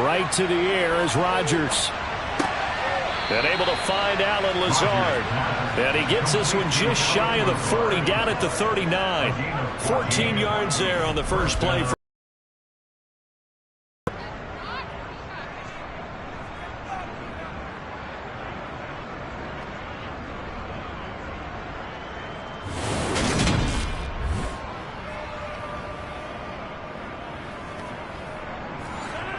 Right to the air is Rodgers. And able to find Allen Lazard. And he gets this one just shy of the 40, down at the 39. 14 yards there on the first play.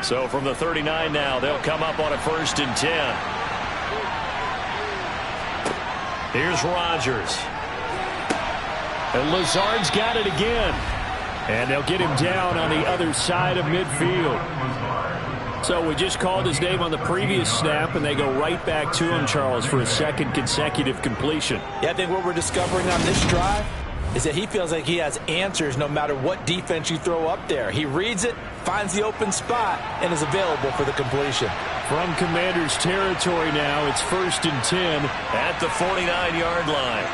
So from the 39 now, they'll come up on a 1st and 10. Here's Rodgers. And Lazard's got it again. And they'll get him down on the other side of midfield. So we just called his name on the previous snap, and they go right back to him, Charles, for a second consecutive completion. Yeah, I think what we're discovering on this drive is that he feels like he has answers no matter what defense you throw up there. He reads it, finds the open spot, and is available for the completion. From Commanders territory now, it's 1st and 10 at the 49-yard line.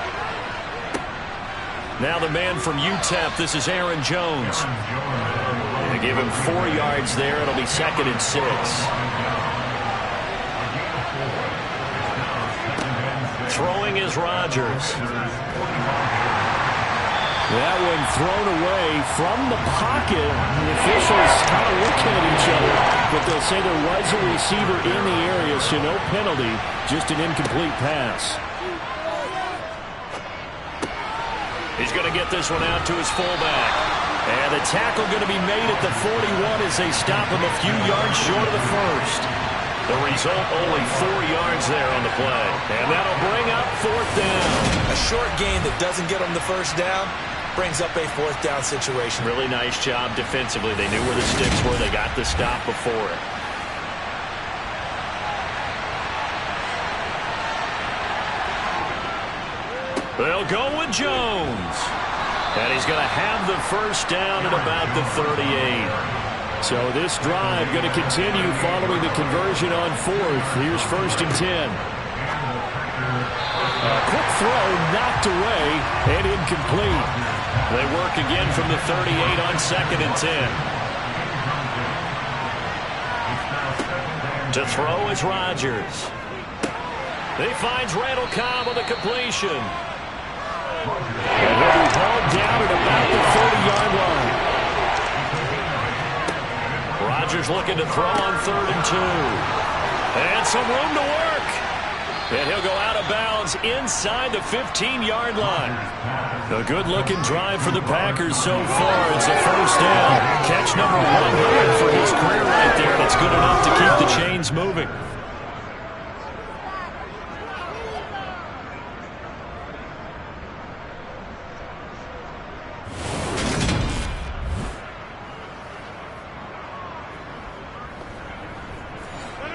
Now the man from UTEP, this is Aaron Jones. They give him 4 yards there. It'll be 2nd and 6. Throwing is Rodgers. That one thrown away from the pocket. The officials kind of looking at each other, but they'll say there was a receiver in the area, so no penalty, just an incomplete pass. He's going to get this one out to his fullback. And the tackle going to be made at the 41 as they stop him a few yards short of the first. The result, only 4 yards there on the play. And that'll bring up 4th down. A short gain that doesn't get them the first down brings up a 4th down situation. Really nice job defensively. They knew where the sticks were. They got the stop before it. They'll go with Jones. And he's going to have the first down at about the 38. So this drive going to continue following the conversion on 4th. Here's 1st and 10. A quick throw knocked away and incomplete. They work again from the 38 on 2nd and 10. To throw is Rodgers. He finds Randall Cobb on the completion. And he'll be hauled down at about the 30-yard line. Rodgers looking to throw on 3rd and 2. And some room to work. And he'll go out of bounds inside the 15-yard line. A good-looking drive for the Packers so far. It's a first down. Catch number 100 for his career right there, and it's good enough to keep the chains moving.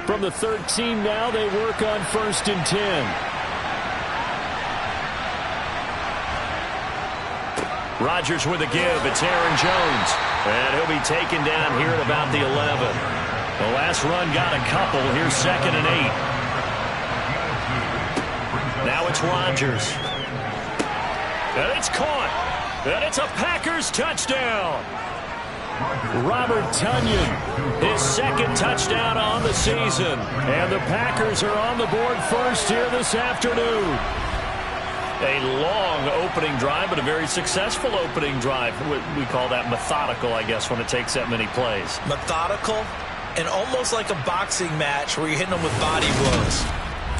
From the 13 now, they work on 1st and 10. Rodgers with a give. It's Aaron Jones. And he'll be taken down here at about the 11. The last run got a couple. Here's 2nd and 8. Now it's Rodgers. And it's caught. And it's a Packers touchdown. Robert Tonyan, his 2nd touchdown on the season. And the Packers are on the board first here this afternoon. A long opening drive, but a very successful opening drive. We call that methodical, I guess, when it takes that many plays. Methodical and almost like a boxing match where you're hitting them with body blows.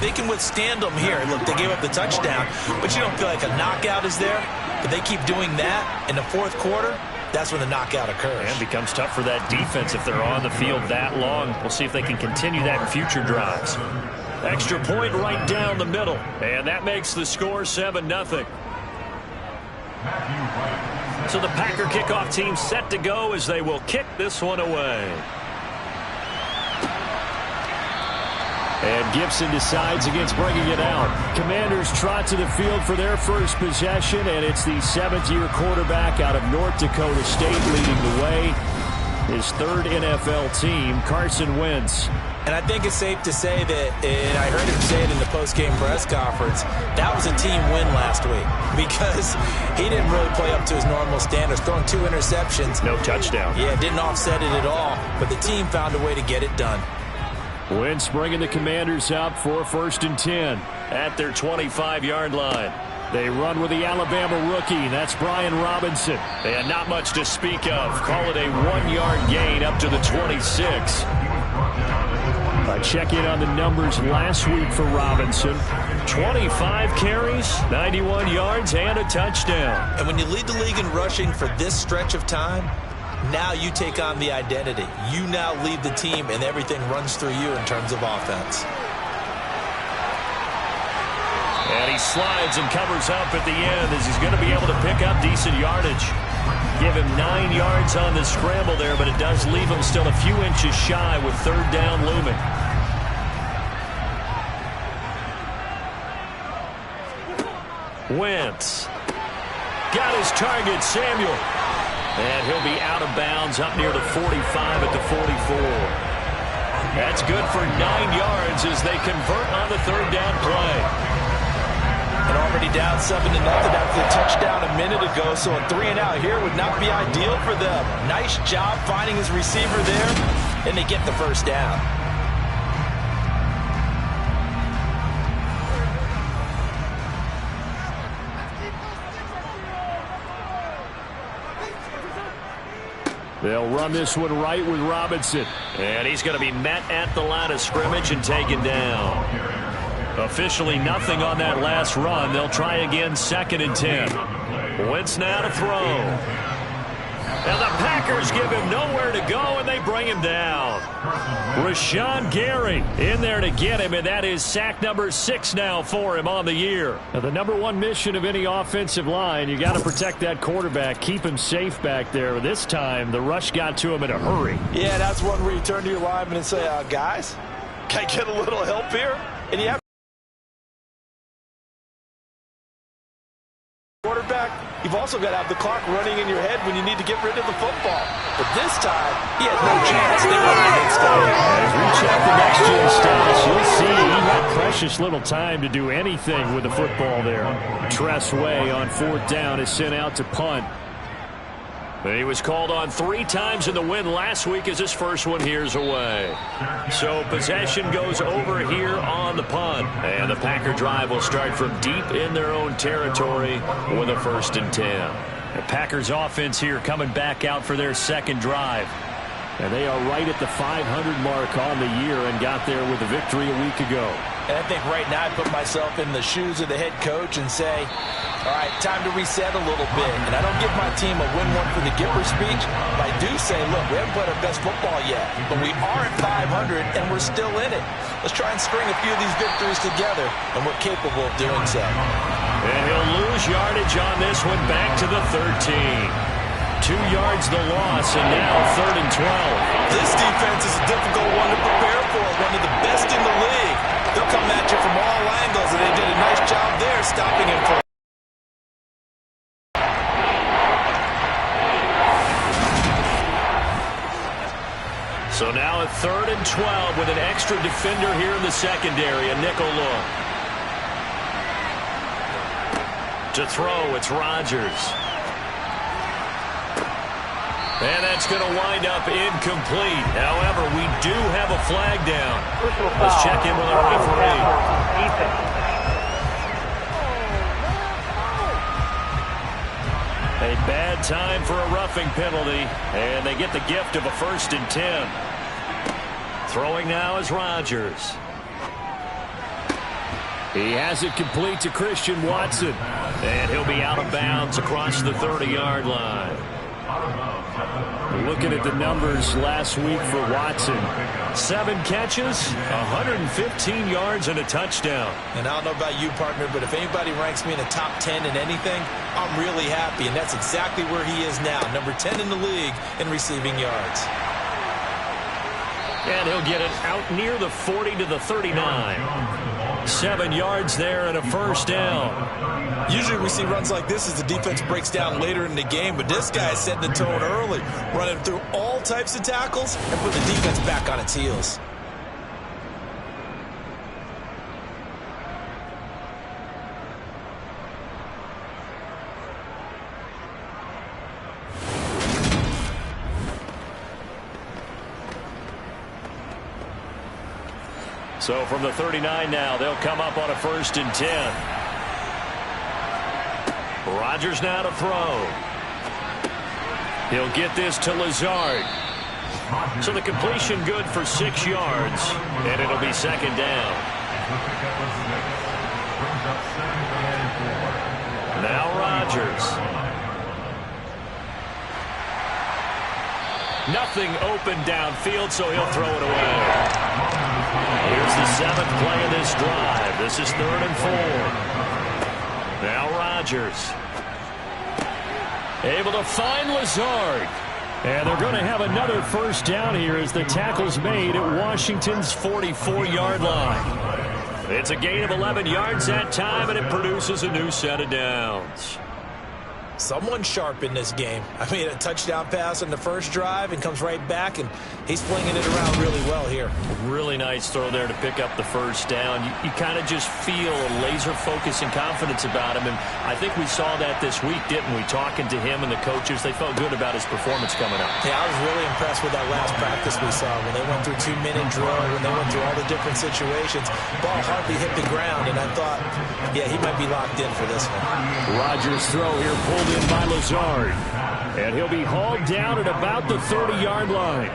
They can withstand them here. Look, they gave up the touchdown, but you don't feel like a knockout is there. But they keep doing that in the 4th quarter. That's when the knockout occurs. And it becomes tough for that defense if they're on the field that long. We'll see if they can continue that in future drives. Extra point right down the middle. And that makes the score 7-0. So the Packer kickoff team set to go as they will kick this one away. And Gibson decides against bringing it out. Commanders trot to the field for their first possession, and it's the 7th-year quarterback out of North Dakota State leading the way. his third NFL team, Carson Wentz. And I think it's safe to say that, and I heard him say it in the post-game press conference, that was a team win last week because he didn't really play up to his normal standards, throwing 2 interceptions. No touchdown. Yeah, didn't offset it at all, but the team found a way to get it done. Wentz bringing the Commanders up for 1st and 10 at their 25-yard line. They run with the Alabama rookie. That's Brian Robinson. They had not much to speak of. Call it a 1-yard gain up to the 26. I check in on the numbers last week for Robinson. 25 carries, 91 yards, and a touchdown. And when you lead the league in rushing for this stretch of time, now you take on the identity. You now lead the team, and everything runs through you in terms of offense. And he slides and covers up at the end as he's going to be able to pick up decent yardage. Give him 9 yards on the scramble there, but it does leave him still a few inches shy with 3rd down looming. Wentz got his target, Samuel. And he'll be out of bounds up near the 45 at the 44. That's good for 9 yards as they convert on the 3rd down play. And already down 7-0 after the touchdown a minute ago, so a 3 and out here would not be ideal for them. Nice job finding his receiver there, and they get the 1st down. They'll run this one right with Robinson. And he's going to be met at the line of scrimmage and taken down. Officially nothing on that last run. They'll try again 2nd and 10. Wentz now to throw. And the Packers give him nowhere to go, and they bring him down. Rashawn Gary in there to get him, and that is sack number 6 now for him on the year. Now, the #1 mission of any offensive line, you got to protect that quarterback, keep him safe back there. This time, the rush got to him in a hurry. Yeah, that's one where you turn to your lineman and say, guys, can I get a little help here? And you have quarterback, you've also got to have the clock running in your head when you need to get rid of the football. But this time, he had no chance. They were against him. As we check the next-gen stats, you'll see he had precious little time to do anything with the football there. Tress Way on 4th down is sent out to punt. He was called on 3 times in the win last week as his first one here's away. So possession goes over here on the punt. And the Packer drive will start from deep in their own territory with a 1st and 10. The Packers offense here coming back out for their 2nd drive. And they are right at the 500 mark on the year and got there with a victory a week ago. And I think right now I put myself in the shoes of the head coach and say, all right, time to reset a little bit. And I don't give my team a win one for the Gipper speech, but I do say, look, we haven't played our best football yet, but we are at 500 and we're still in it. Let's try and string a few of these victories together, and we're capable of doing so. And he'll lose yardage on this one back to the 13. 2 yards the loss, and now 3rd and 12. This defense is a difficult one to prepare for, one of the best in the league. They'll come at you from all angles, and they did a nice job there stopping him for. So now a 3rd and 12 with an extra defender here in the secondary, a nickel look. To throw, it's Rodgers. And that's going to wind up incomplete. However, we do have a flag down. Let's check in with our referee. A bad time for a roughing penalty, and they get the gift of a 1st and 10. Throwing now is Rodgers. He has it complete to Christian Watson, and he'll be out of bounds across the 30-yard line. Looking at the numbers last week for Watson. 7 catches, 115 yards, and a touchdown. And I don't know about you, partner, but if anybody ranks me in the top 10 in anything, I'm really happy, and that's exactly where he is now, number 10 in the league in receiving yards. And he'll get it out near the 40 to the 39. 7 yards there and a 1st down. Usually we see runs like this as the defense breaks down later in the game, but this guy is setting the tone early, running through all all types of tackles and put the defense back on its heels. So from the 39 now, they'll come up on a 1st and 10. Rodgers now to throw. He'll get this to Lazard. So the completion good for 6 yards, and it'll be 2nd down. Now Rodgers. Nothing open downfield, so he'll throw it away. Here's the 7th play of this drive. This is 3rd and 4. Now Rodgers. Able to find Lazard. And they're going to have another 1st down here as the tackle's made at Washington's 44-yard line. It's a gain of 11 yards that time, and it produces a new set of downs. Someone sharp in this game. I mean, a touchdown pass on the first drive and comes right back, and he's flinging it around really well here. Really nice throw there to pick up the 1st down. You kind of just feel a laser focus and confidence about him, and I think we saw that this week, didn't we? Talking to him and the coaches, they felt good about his performance coming up. Yeah, I was really impressed with that last practice we saw when they went through 2-minute drill, when they went through all the different situations. Ball hardly hit the ground, and I thought, yeah, he might be locked in for this one. Rodgers' throw here pulled in by Lazard. And he'll be hauled down at about the 30-yard line.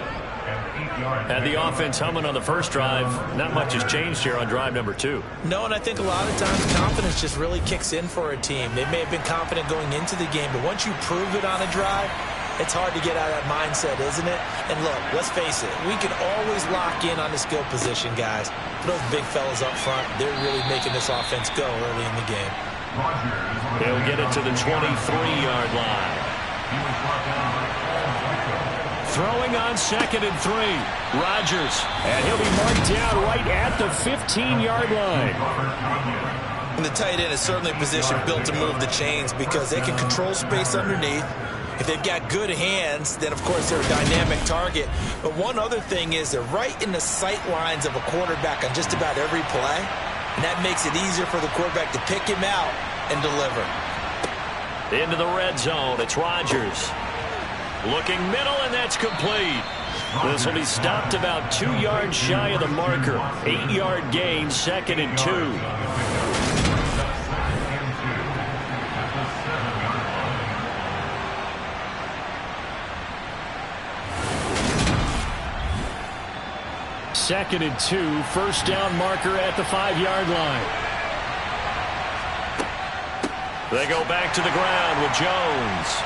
Had the offense humming on the first drive. Not much has changed here on drive number 2. No, and I think a lot of times confidence just really kicks in for a team. They may have been confident going into the game, but once you prove it on a drive, it's hard to get out of that mindset, isn't it? And look, let's face it, we can always lock in on the skill position, guys. But those big fellas up front, they're really making this offense go early in the game. He'll get it to the 23-yard line. Throwing on 2nd and 3. Rodgers. And he'll be marked down right at the 15-yard line. And the tight end is certainly a position built to move the chains because they can control space underneath. If they've got good hands, then, of course, they're a dynamic target. But one other thing is they're right in the sight lines of a quarterback on just about every play. And that makes it easier for the quarterback to pick him out and deliver. Into the red zone. It's Rodgers. Looking middle, and that's complete. This will be stopped about 2 yards shy of the marker. 8-yard gain, 2nd and 2. Second and 2, 1st down marker at the 5-yard line. They go back to the ground with Jones.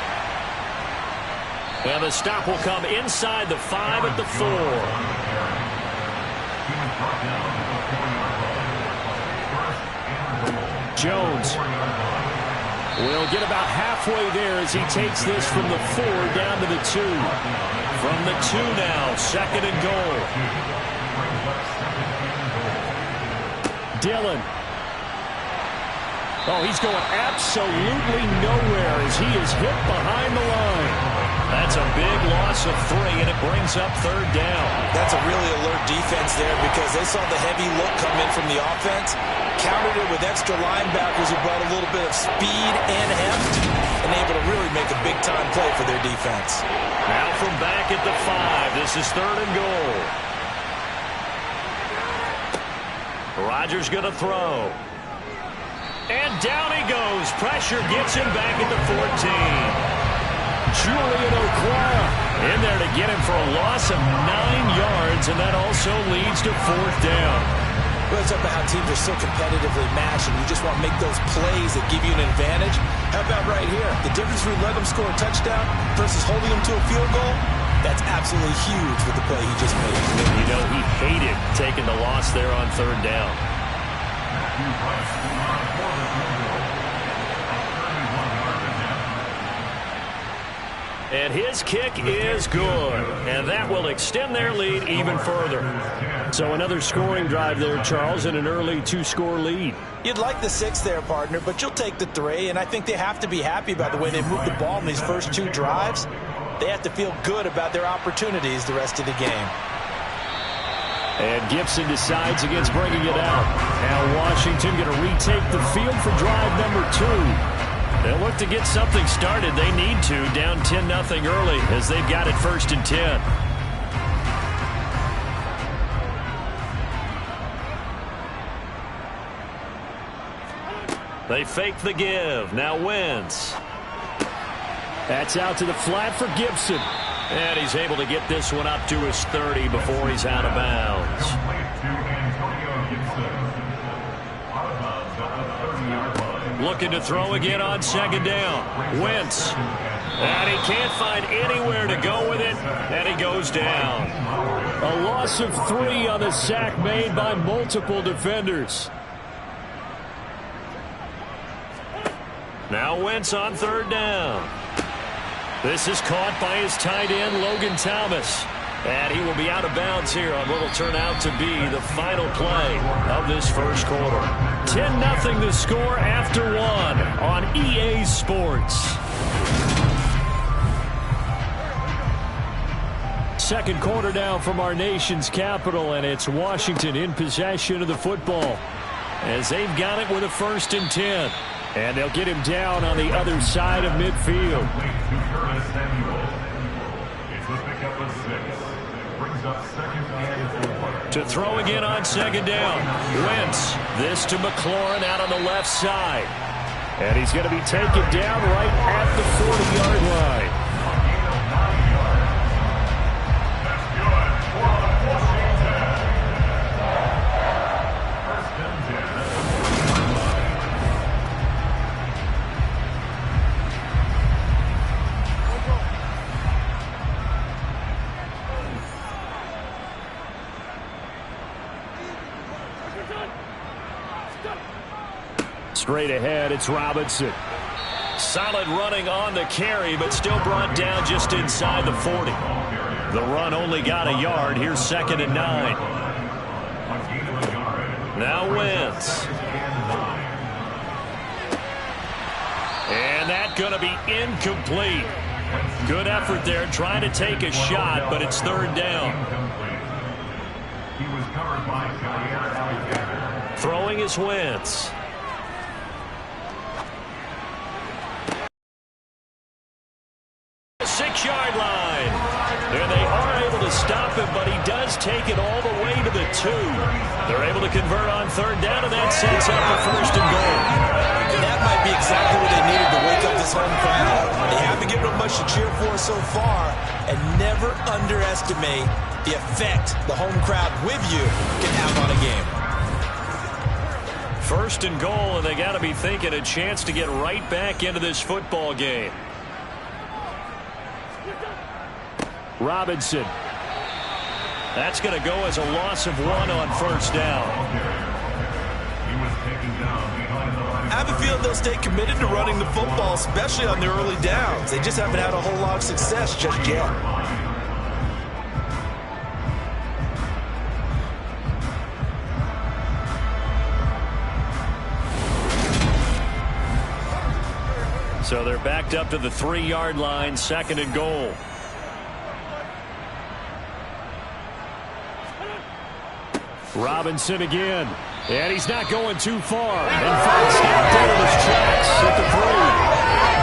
And the stop will come inside the 5 at the 4. Jones will get about halfway there as he takes this from the 4 down to the 2. From the 2 now, 2nd and goal. Dillon. Oh, he's going absolutely nowhere as he is hit behind the line. That's a big loss of 3, and it brings up 3rd down. That's a really alert defense there because they saw the heavy look come in from the offense, countered it with extra linebackers who brought a little bit of speed and heft, and able to really make a big-time play for their defense. Now from back at the 5, this is 3rd and goal. Rodgers going to throw. And down he goes. Pressure gets him back at the 14. Julian Okwara in there to get him for a loss of 9 yards, and that also leads to 4th down. Well, it's about how teams are so competitively matched, and you just want to make those plays that give you an advantage. How about right here? The difference between letting them score a touchdown versus holding them to a field goal, that's absolutely huge with the play he just made. You know, he hated taking the loss there on 3rd down. And his kick is good. And that will extend their lead even further. So another scoring drive there, Charles, and an early 2-score lead. You'd like the 6 there, partner, but you'll take the 3. And I think they have to be happy about the way they moved the ball in these first 2 drives. They have to feel good about their opportunities the rest of the game. And Gibson decides against bringing it out. Now Washington going to retake the field for drive number 2. They'll look to get something started. They need to, down 10-0 early as they've got it 1st and 10. They fake the give. Now Wentz. That's out to the flat for Gibson. And he's able to get this one up to his 30 before he's out of bounds. Looking to throw again on 2nd down. Wentz. And he can't find anywhere to go with it. And he goes down. A loss of 3 on the sack made by multiple defenders. Now Wentz on 3rd down. This is caught by his tight end, Logan Thomas. And he will be out of bounds here on what will turn out to be the final play of this 1st quarter. 10-0 the score after 1 on EA Sports. 2nd quarter now from our nation's capital, and it's Washington in possession of the football as they've got it with a 1st and 10. And they'll get him down on the other side of midfield. To throw again on 2nd down. Wentz. This to McLaurin out on the left side. And he's going to be taken down right at the 40-yard line. Straight ahead, it's Robinson. Solid running on the carry, but still brought down just inside the 40. The run only got a yard. Here's 2nd and 9. Now Wentz. And that's going to be incomplete. Good effort there trying to take a shot, but it's 3rd down. Throwing is Wentz. Yard line. And they are able to stop him, but he does take it all the way to the 2. They're able to convert on 3rd down, and that sets up a 1st and goal. And that might be exactly what they needed to wake up this home crowd. They haven't given them much to cheer for so far, and never underestimate the effect the home crowd with you can have on a game. 1st and goal, and they got to be thinking a chance to get right back into this football game. Robinson. That's going to go as a loss of 1 on 1st down. I have a feeling they'll stay committed to running the football, especially on their early downs. They just haven't had a whole lot of success just yet. So they're backed up to the 3-yard line, 2nd and goal. Robinson again. And he's not going too far. And finds stopped dead in his tracks at the 3.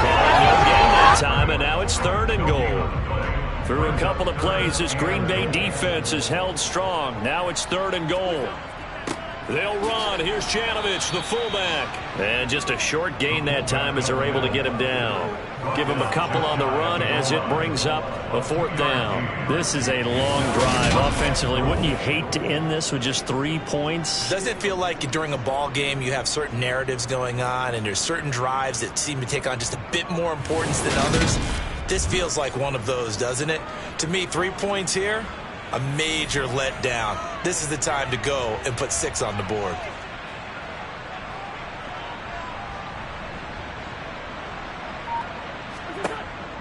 Calling no game that time, and now it's 3rd and goal. Through a couple of plays, this Green Bay defense is held strong. Now it's 3rd and goal. They'll run. Here's Janovich, the fullback. And just a short gain that time as they're able to get him down. Give him a couple on the run as it brings up a 4th down. This is a long drive offensively. Wouldn't you hate to end this with just 3 points? Doesn't it feel like during a ball game you have certain narratives going on and there's certain drives that seem to take on just a bit more importance than others? This feels like one of those, doesn't it? To me, 3 points here, a major letdown. This is the time to go and put 6 on the board.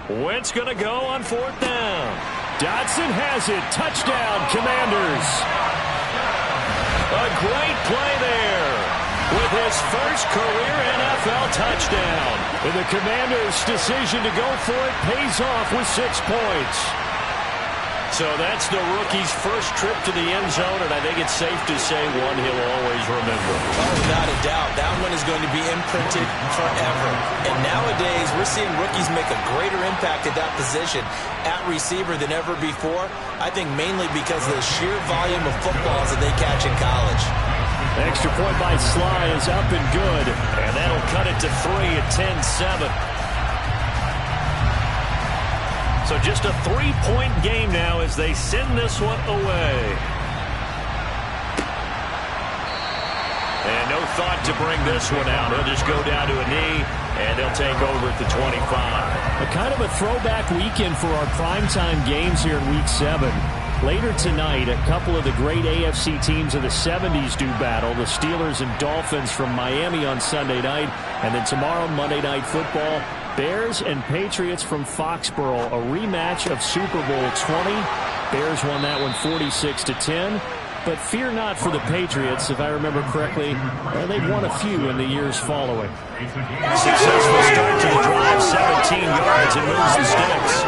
Wentz going to go on 4th down. Dotson has it. Touchdown, Commanders. A great play there. with his first career NFL touchdown. And the Commanders' decision to go for it pays off with 6 points. So that's the rookie's first trip to the end zone, and I think it's safe to say one he'll always remember. Oh, without a doubt. That one is going to be imprinted forever. And nowadays, we're seeing rookies make a greater impact at that position at receiver than ever before. I think mainly because of the sheer volume of footballs that they catch in college. Extra point by Sly is up and good, and that'll cut it to 3 at 10-7. So just a 3-point game now as they send this one away. And no thought to bring this one out. He'll just go down to a knee, and they'll take over at the 25. A kind of a throwback weekend for our primetime games here in Week 7. Later tonight, a couple of the great AFC teams of the 70s do battle. The Steelers and Dolphins from Miami on Sunday night. And then tomorrow, Monday Night Football, Bears and Patriots from Foxborough, a rematch of Super Bowl 20. Bears won that one 46-10. But fear not for the Patriots. If I remember correctly, they've won a few in the years following. Successful start to the drive, 17 yards, and moves the sticks.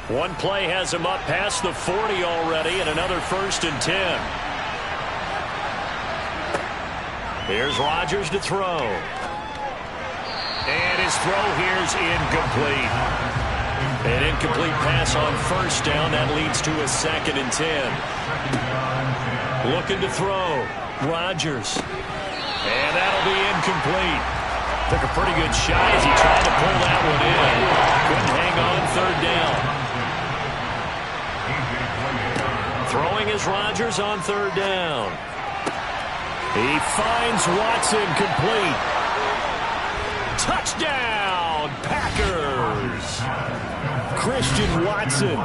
One play has him up past the 40 already, and another 1st and 10. Here's Rodgers to throw. And his throw here's incomplete. An incomplete pass on 1st down. That leads to a 2nd and 10. Looking to throw. Rodgers. And that'll be incomplete. Took a pretty good shot as he tried to pull that one in. Couldn't hang on 3rd down. Throwing is Rodgers on 3rd down. He finds Watson complete. Touchdown, Packers. Christian Watson,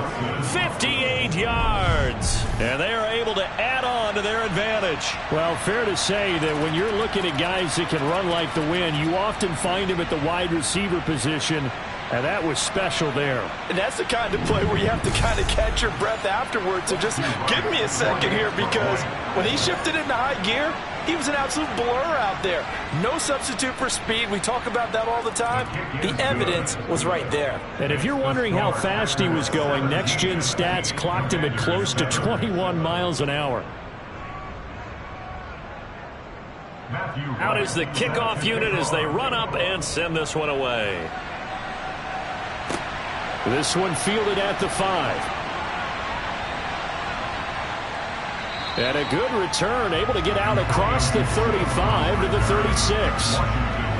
58 yards. And they are able to add on to their advantage. Well, fair to say that when you're looking at guys that can run like the wind, you often find him at the wide receiver position. And that was special there. And that's the kind of play where you have to kind of catch your breath afterwards. So just give me a second here, because when he shifted into high gear, he was an absolute blur out there. No substitute for speed. We talk about that all the time. The evidence was right there. And if you're wondering how fast he was going, Next Gen Stats clocked him at close to 21 miles an hour. Out is the kickoff unit as they run up and send this one away. This one fielded at the 5. And a good return, able to get out across the 35 to the 36.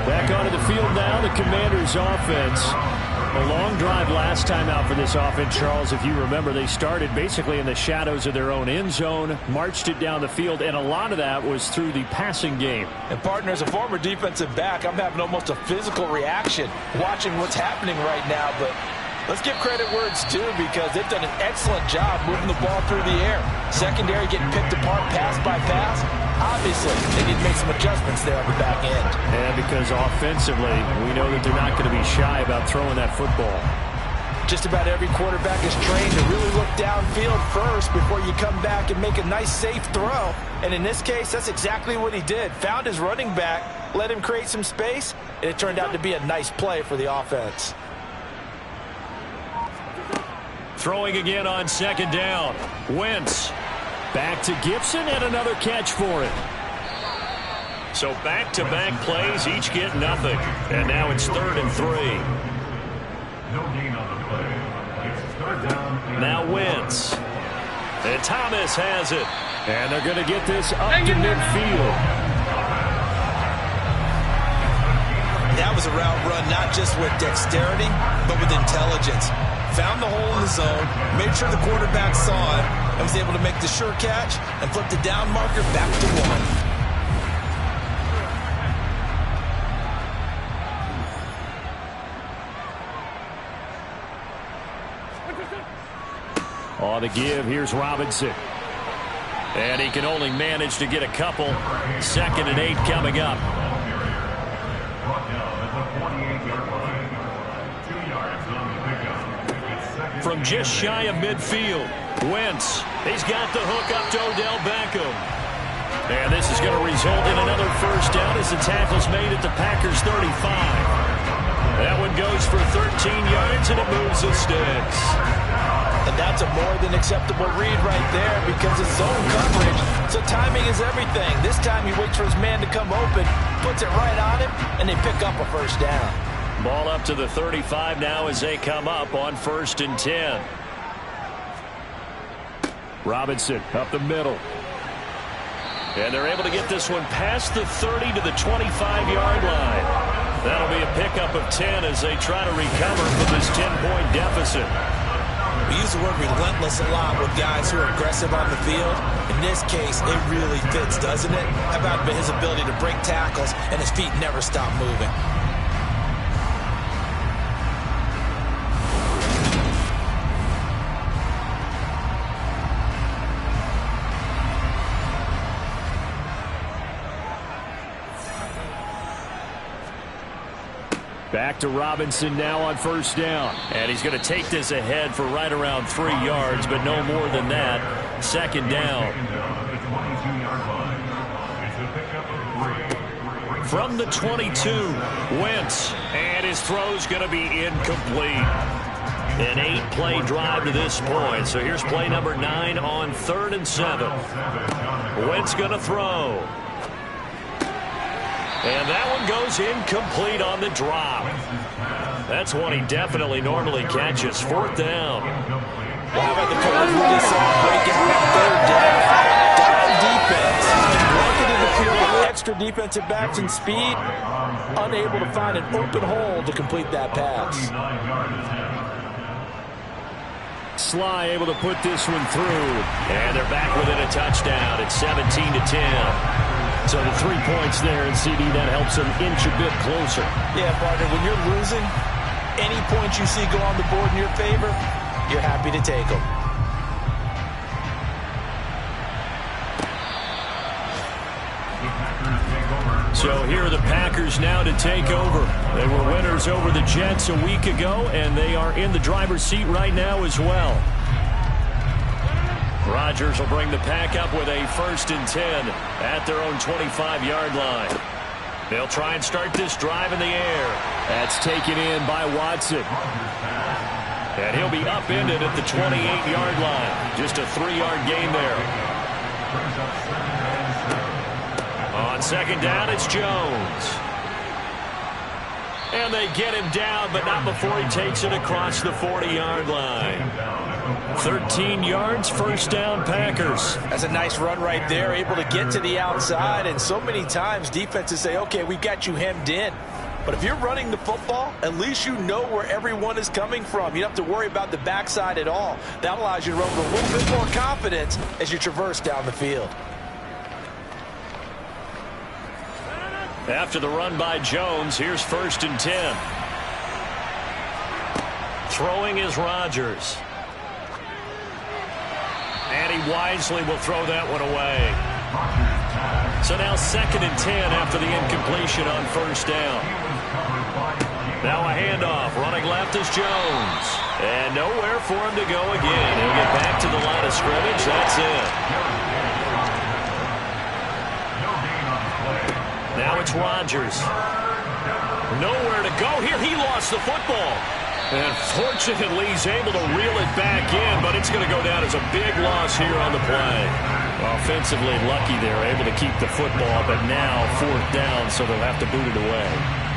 Back onto the field now, the Commanders' offense. A long drive last time out for this offense, Charles. If you remember, they started basically in the shadows of their own end zone, marched it down the field, and a lot of that was through the passing game. And partner, as a former defensive back, I'm having almost a physical reaction watching what's happening right now, but let's give credit where it's due, because they've done an excellent job moving the ball through the air. Secondary getting picked apart pass by pass. Obviously, they need to make some adjustments there on the back end. And because offensively, we know that they're not going to be shy about throwing that football. Just about every quarterback is trained to really look downfield first before you come back and make a nice, safe throw. And in this case, that's exactly what he did. Found his running back, let him create some space, and it turned out to be a nice play for the offense. Throwing again on 2nd down. Wentz back to Gibson, and another catch for it. So back-to-back plays, each get nothing. And now it's 3rd and 3. No gain on the play. It's 3rd down. Now Wentz. And Thomas has it. And they're going to get this up to midfield. That was a route run not just with dexterity, but with intelligence. Found the hole in the zone, made sure the quarterback saw it, and was able to make the sure catch and flip the down marker back to 1. On the give, here's Robinson. And he can only manage to get a couple. 2nd and 8 coming up. from just shy of midfield. Wentz, he's got the hook up to Odell Beckham. And this is going to result in another first down as the tackle's made at the Packers' 35. That one goes for 13 yards, and it moves the sticks. And that's a more than acceptable read right there because it's zone coverage, so timing is everything. This time he waits for his man to come open, puts it right on him, and they pick up a first down. Ball up to the 35 now as they come up on 1st and 10. Robinson up the middle. And they're able to get this one past the 30 to the 25-yard line. That'll be a pickup of 10 as they try to recover from this 10-point deficit. We use the word relentless a lot with guys who are aggressive on the field. In this case, it really fits, doesn't it? How about his ability to break tackles and his feet never stop moving? Back to Robinson now on 1st down. And he's going to take this ahead for right around 3 yards, but no more than that. 2nd down. From the 22, Wentz. And his throw's going to be incomplete. An 8-play drive to this point. So here's play number 9 on 3rd and 7. Wentz going to throw. And that one goes incomplete on the drop. That's one he definitely normally catches. 4th down. How about the coverage we just saw break out on 3rd down? Dive defense. Blanketed the field with extra defensive backs and speed. Unable to find an open hole to complete that pass. Sly able to put this one through. And they're back within a touchdown. It's 17-10. So the 3 points there, and CD, that helps them inch a bit closer. Yeah, partner, when you're losing, any points you see go on the board in your favor, you're happy to take them. So here are the Packers now to take over. They were winners over the Jets a week ago, and they are in the driver's seat right now as well. Rodgers will bring the pack up with a 1st and 10 at their own 25-yard line. They'll try and start this drive in the air. That's taken in by Watson. And he'll be upended at the 28-yard line. Just a 3-yard gain there. On 2nd down, it's Jones. And they get him down, but not before he takes it across the 40-yard line. 13 yards, 1st down, Packers. That's a nice run right there, able to get to the outside. And so many times defenses say, okay, we've got you hemmed in. But if you're running the football, at least you know where everyone is coming from. You don't have to worry about the backside at all. That allows you to run with a little bit more confidence as you traverse down the field. After the run by Jones, here's 1st and 10. Throwing is Rodgers. And he wisely will throw that one away. So now 2nd and 10 after the incompletion on 1st down. Now a handoff. Running left is Jones. And nowhere for him to go again. He'll get back to the line of scrimmage. That's it. Now it's Rodgers. Nowhere to go here. He lost the football. And fortunately, he's able to reel it back in, but it's going to go down as a big loss here on the play. Offensively lucky they're able to keep the football, but now 4th down, so they'll have to boot it away.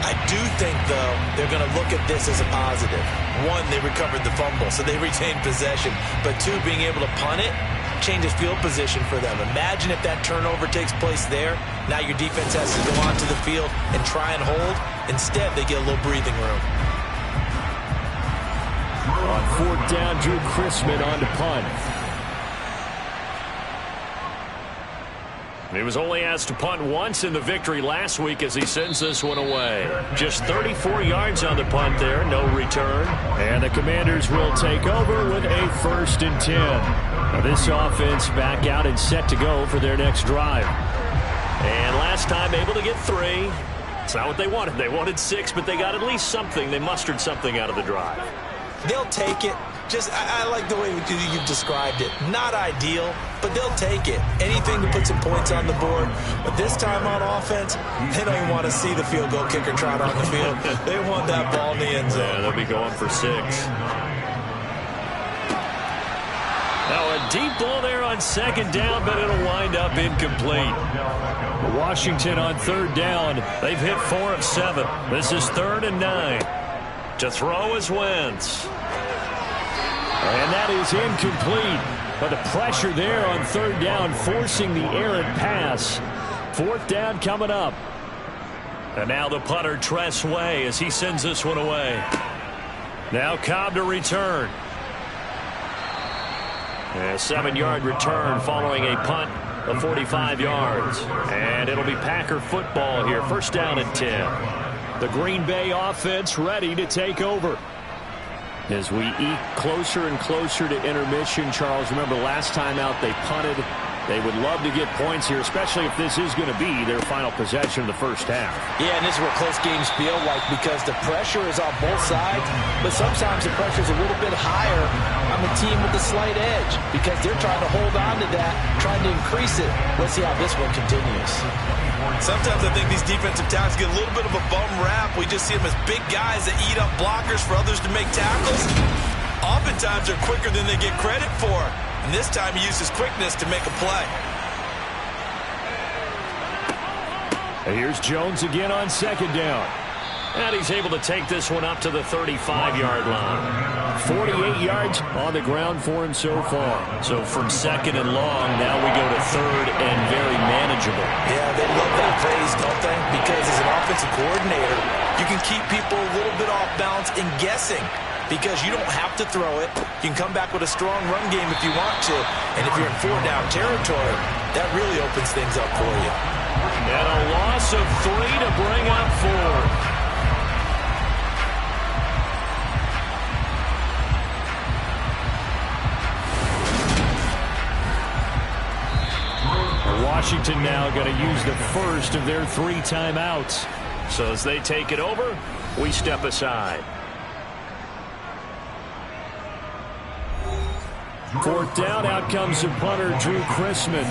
I do think, though, they're going to look at this as a positive. 1, they recovered the fumble, so they retained possession. But 2, being able to punt it changes field position for them. Imagine if that turnover takes place there. Now your defense has to go onto the field and try and hold. Instead, they get a little breathing room. On 4th down, Drew Chrisman on to punt. He was only asked to punt once in the victory last week as he sends this one away. Just 34 yards on the punt there, no return. And the Commanders will take over with a 1st and 10. Now this offense back out and set to go for their next drive. And last time able to get 3. It's not what they wanted. They wanted 6, but they got at least something. They mustered something out of the drive. They'll take it. I like the way you've described it. Not ideal, but they'll take it. Anything to put some points on the board. But this time on offense, they don't even want to see the field goal kicker trot on the field. They want that ball in the end zone. Yeah, they'll be going for 6. Now a deep ball there on 2nd down, but it'll wind up incomplete. Washington on 3rd down. They've hit 4 of 7. This is 3rd and 9. To throw is Wentz. And that is incomplete. But the pressure there on 3rd down, forcing the errant pass. 4th down coming up. And now the punter, Tress Way, as he sends this one away. Now Cobb to return. A 7-yard return following a punt of 45 yards. And it'll be Packer football here. 1st down and 10. The Green Bay offense ready to take over. As we eke closer and closer to intermission, Charles, remember last time out they punted. They would love to get points here, especially if this is going to be their final possession of the 1st half. Yeah, and this is what close games feel like because the pressure is on both sides, but sometimes the pressure is a little bit higher on the team with the slight edge because they're trying to hold on to that, trying to increase it. Let's see how this one continues. Sometimes I think these defensive tackles get a little bit of a bum rap. We just see them as big guys that eat up blockers for others to make tackles. Oftentimes they're quicker than they get credit for. And this time he used his quickness to make a play. And here's Jones again on 2nd down. And he's able to take this one up to the 35-yard line. 48 yards on the ground for him so far. So from 2nd and long, now we go to 3rd and very manageable. Yeah, they love that phrase, don't they? Because as an offensive coordinator, you can keep people a little bit off balance and guessing. Because you don't have to throw it. You can come back with a strong run game if you want to. And if you're in 4-down territory, that really opens things up for you. And a loss of 3 to bring up 4. Washington now going to use the first of their 3 timeouts. So as they take it over, we step aside. 4th down, out comes the punter, Drew Chrisman.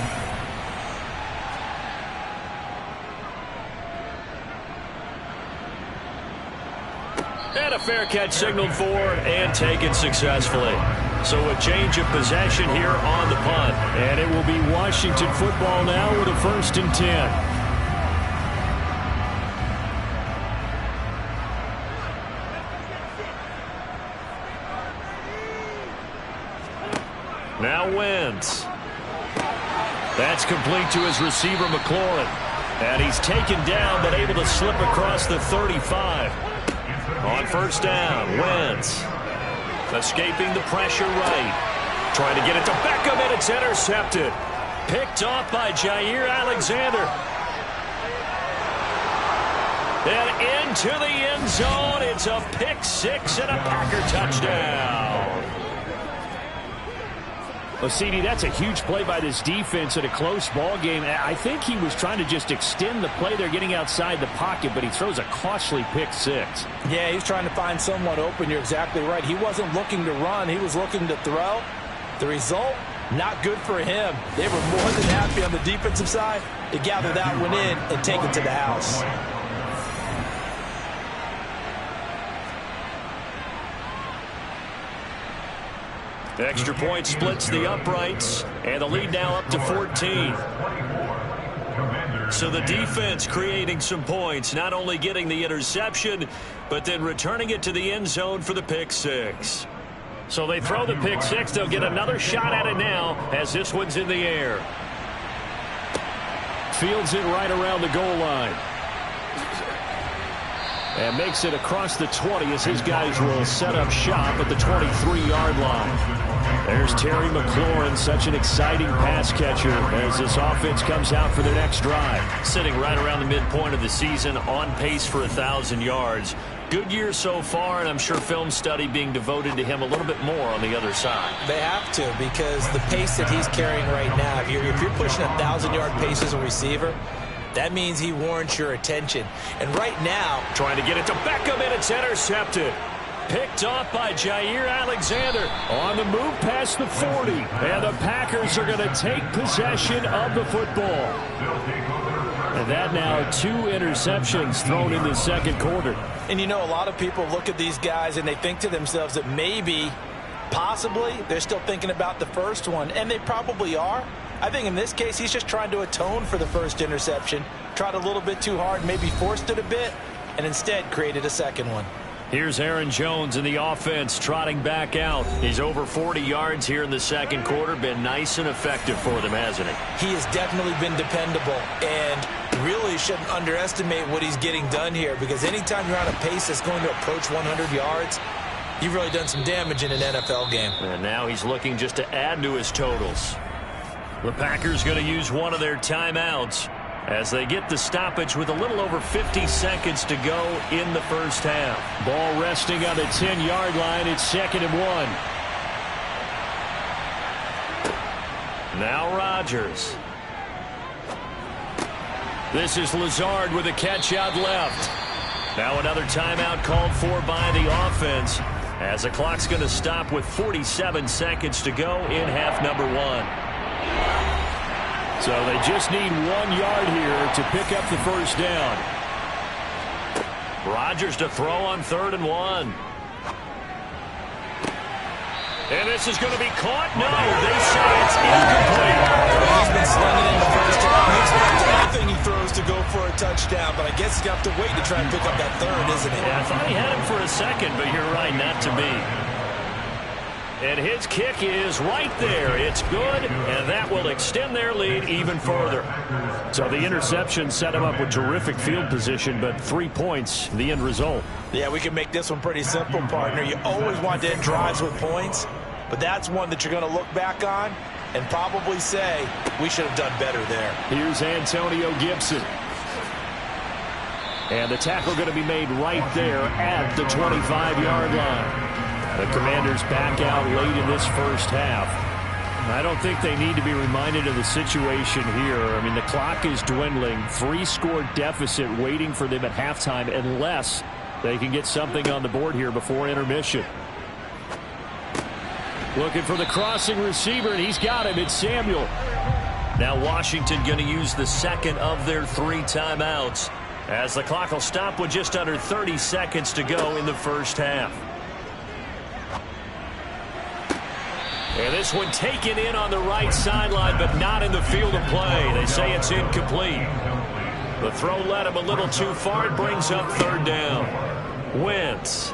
And a fair catch signaled for and taken successfully. So a change of possession here on the punt. And it will be Washington football now with a 1st and 10. Now Wentz. That's complete to his receiver, McLaurin. And he's taken down, but able to slip across the 35. On 1st down, Wentz. Escaping the pressure right. Trying to get it to Beckham, and it's intercepted. Picked off by Jair Alexander. And into the end zone. It's a pick 6 and a Packer touchdown. Well, CD, that's a huge play by this defense in a close ball game. I think he was trying to just extend the play. They're getting outside the pocket, but he throws a costly pick 6. Yeah, he's trying to find someone open. You're exactly right. He wasn't looking to run. He was looking to throw. The result, not good for him. They were more than happy on the defensive side to gather that one in and take it to the house. Extra point splits the uprights, and the lead now up to 14. So the defense creating some points, not only getting the interception, but then returning it to the end zone for the pick 6. So they throw the pick 6. They'll get another shot at it now as this one's in the air. Fields it right around the goal line. And makes it across the 20 as his guys will set up shop at the 23-yard line. There's Terry McLaurin, such an exciting pass catcher as this offense comes out for their next drive. Sitting right around the midpoint of the season, on pace for 1,000 yards. Good year so far, and I'm sure film study being devoted to him a little bit more on the other side. They have to, because the pace that he's carrying right now, if you're pushing 1,000-yard pace as a receiver, that means he warrants your attention. And right now, trying to get it to Beckham, and it's intercepted. Picked off by Jair Alexander on the move past the 40. And the Packers are going to take possession of the football. And that now 2 interceptions thrown in the second quarter. And you know, a lot of people look at these guys and they think to themselves that maybe, possibly, they're still thinking about the first one. And they probably are. I think in this case, he's just trying to atone for the first interception. Tried a little bit too hard, maybe forced it a bit, and instead created a second one. Here's Aaron Jones in the offense trotting back out. He's over 40 yards here in the second quarter. Been nice and effective for them, hasn't he? He has definitely been dependable and really shouldn't underestimate what he's getting done here, because anytime you're on a pace that's going to approach 100 yards, you've really done some damage in an NFL game. And now he's looking just to add to his totals. The Packers going to use one of their timeouts as they get the stoppage with a little over 50 seconds to go in the first half. Ball resting on the 10-yard line. It's 2nd and 1. Now Rodgers. This is Lazard with a catch out left. Now another timeout called for by the offense as the clock's going to stop with 47 seconds to go in half number 1. So they just need 1 yard here to pick up the first down. Rodgers to throw on 3rd and 1. And this is going to be caught. No, they say it's incomplete. He's been slinging in the first half. He expects anything he throws to go for a touchdown, but I guess he's got to wait to try and pick up that 3rd, isn't it? Yeah, I thought he had him for a second, but you're right, not to be. And his kick is right there. It's good, and that will extend their lead even further. So the interception set him up with terrific field position, but 3 points, the end result. Yeah, we can make this one pretty simple, partner. You always want to end drives with points, but that's one that you're going to look back on and probably say, we should have done better there. Here's Antonio Gibson. And the tackle going to be made right there at the 25-yard line. The Commanders back out late in this first half. I don't think they need to be reminded of the situation here. I mean, the clock is dwindling. 3-score deficit waiting for them at halftime unless they can get something on the board here before intermission. Looking for the crossing receiver, and he's got him. It's Samuel. Now Washington going to use the second of their 3 timeouts as the clock will stop with just under 30 seconds to go in the first half. And this one taken in on the right sideline, but not in the field of play. They say it's incomplete. The throw led him a little too far. It brings up 3rd down. Wentz.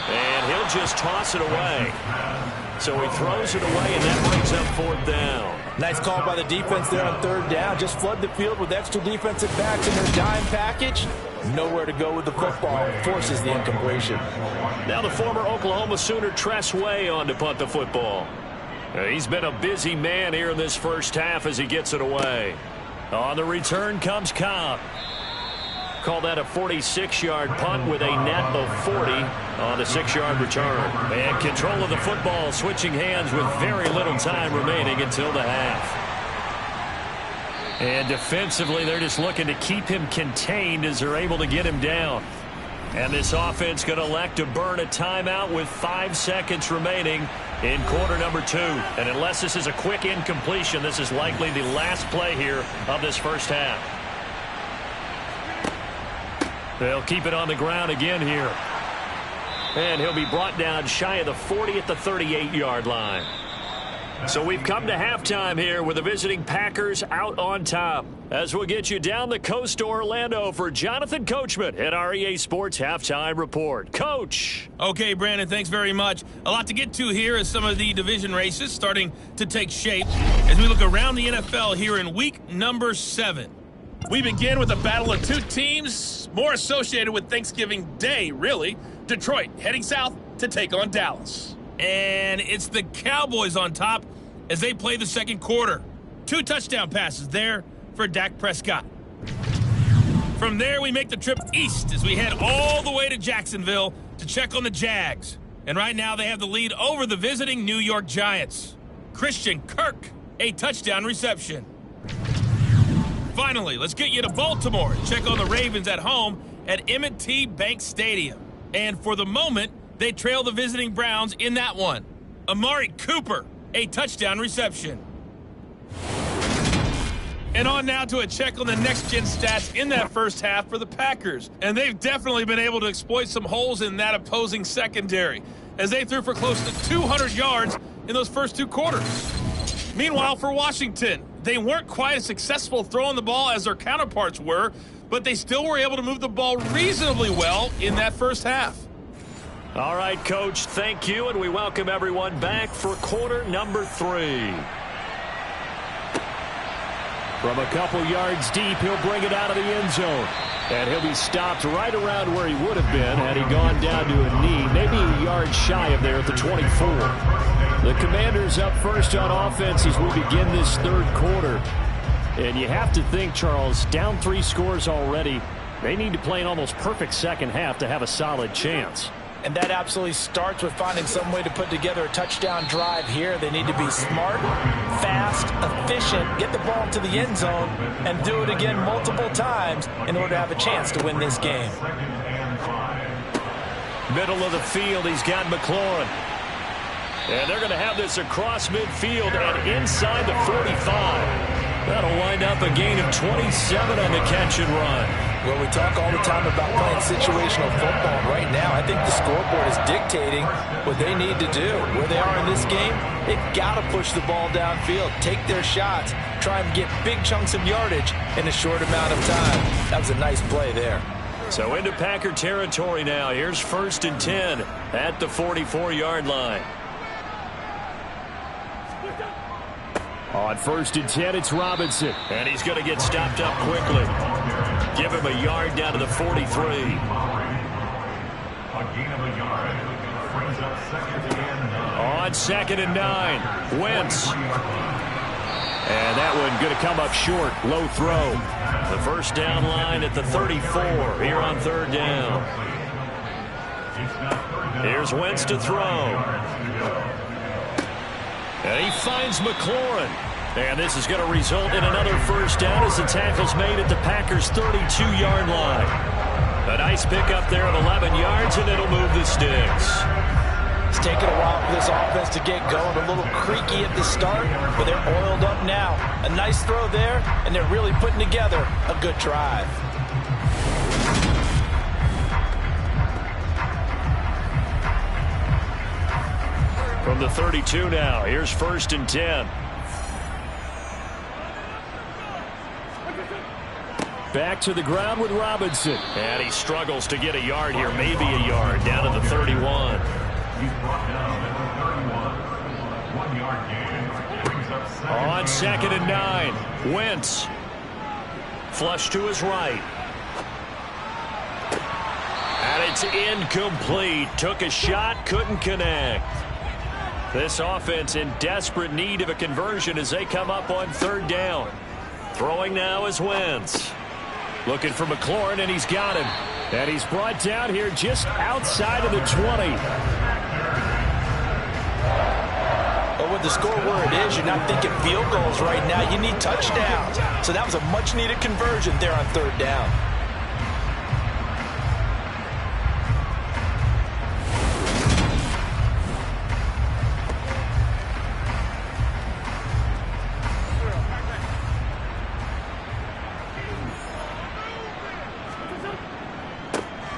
And he'll just toss it away. So he throws it away, and that brings up 4th down. Nice call by the defense there on 3rd down. Just flood the field with extra defensive backs in their dime package. Nowhere to go with the football. Forces the incompletion. Now the former Oklahoma Sooner Tress Way on to punt the football. He's been a busy man here in this first half as he gets it away. On the return comes Cobb. Call that a 46-yard punt with a net of 40 on the 6-yard return. And control of the football switching hands with very little time remaining until the half. And defensively, they're just looking to keep him contained as they're able to get him down. And this offense going to elect to burn a timeout with 5 seconds remaining in quarter number 2. And unless this is a quick incompletion, this is likely the last play here of this first half. They'll keep it on the ground again here. And he'll be brought down shy of the 40 at the 38-yard line. So we've come to halftime here with the visiting Packers out on top. As we'll get you down the coast to Orlando for Jonathan Coachman at our EA Sports Halftime Report. Coach. Okay, Brandon, thanks very much. A lot to get to here as some of the division races starting to take shape as we look around the NFL here in week number 7. We begin with a battle of 2 teams more associated with Thanksgiving Day, really. Detroit heading south to take on Dallas. And it's the Cowboys on top as they play the second quarter. 2 touchdown passes there for Dak Prescott. From there, we make the trip east as we head all the way to Jacksonville to check on the Jags. And right now, they have the lead over the visiting New York Giants. Christian Kirk, a touchdown reception. Finally, let's get you to Baltimore and check on the Ravens at home at M&T Bank Stadium. And for the moment, they trail the visiting Browns in that one. Amari Cooper, a touchdown reception. And on now to a check on the next-gen stats in that first half for the Packers. And they've definitely been able to exploit some holes in that opposing secondary, as they threw for close to 200 yards in those first two quarters. Meanwhile, for Washington, they weren't quite as successful throwing the ball as their counterparts were, but they still were able to move the ball reasonably well in that first half. All right, Coach, thank you, and we welcome everyone back for quarter number 3. From a couple yards deep, he'll bring it out of the end zone. And he'll be stopped right around where he would have been had he gone down to a knee, maybe a yard shy of there at the 24. The Commanders up first on offense as we begin this third quarter. And you have to think, Charles, down 3 scores already. They need to play an almost perfect second half to have a solid chance. And that absolutely starts with finding some way to put together a touchdown drive here. They need to be smart, fast, efficient, get the ball to the end zone, and do it again multiple times in order to have a chance to win this game. Middle of the field, he's got McLaurin. And they're going to have this across midfield and inside the 45. That'll wind up a gain of 27 on the catch and run. Well, we talk all the time about playing situational football. Right now, I think the scoreboard is dictating what they need to do. Where they are in this game, they've got to push the ball downfield, take their shots, try and get big chunks of yardage in a short amount of time. That was a nice play there. So into Packer territory now. Here's 1st and 10 at the 44-yard line. On 1st and 10, it's Robinson. And he's going to get stopped up quickly. Give him a yard down to the 43. A gain of a yard. Brings up 2nd and 9. On 2nd and 9, Wentz. And that one going to come up short. Low throw. The first down line at the 34 here on 3rd down. Here's Wentz to throw. And he finds McLaurin. And this is going to result in another first down as the tackle's made at the Packers' 32-yard line. A nice pickup there of 11 yards, and it'll move the sticks. It's taken a while for this offense to get going. A little creaky at the start, but they're oiled up now. A nice throw there, and they're really putting together a good drive. From the 32 now, here's 1st and 10. Back to the ground with Robinson. And he struggles to get a yard here, maybe a yard, down to the 31. He's brought down at the 31. 1 yard gain. Brings up 2nd. On 2nd and 9, Wentz. Flush to his right. And it's incomplete. Took a shot, couldn't connect. This offense in desperate need of a conversion as they come up on 3rd down. Throwing now is Wentz. Looking for McLaurin, and he's got him. And he's brought down here just outside of the 20. But with the score where it is, you're not thinking field goals right now. You need touchdowns. So that was a much-needed conversion there on 3rd down.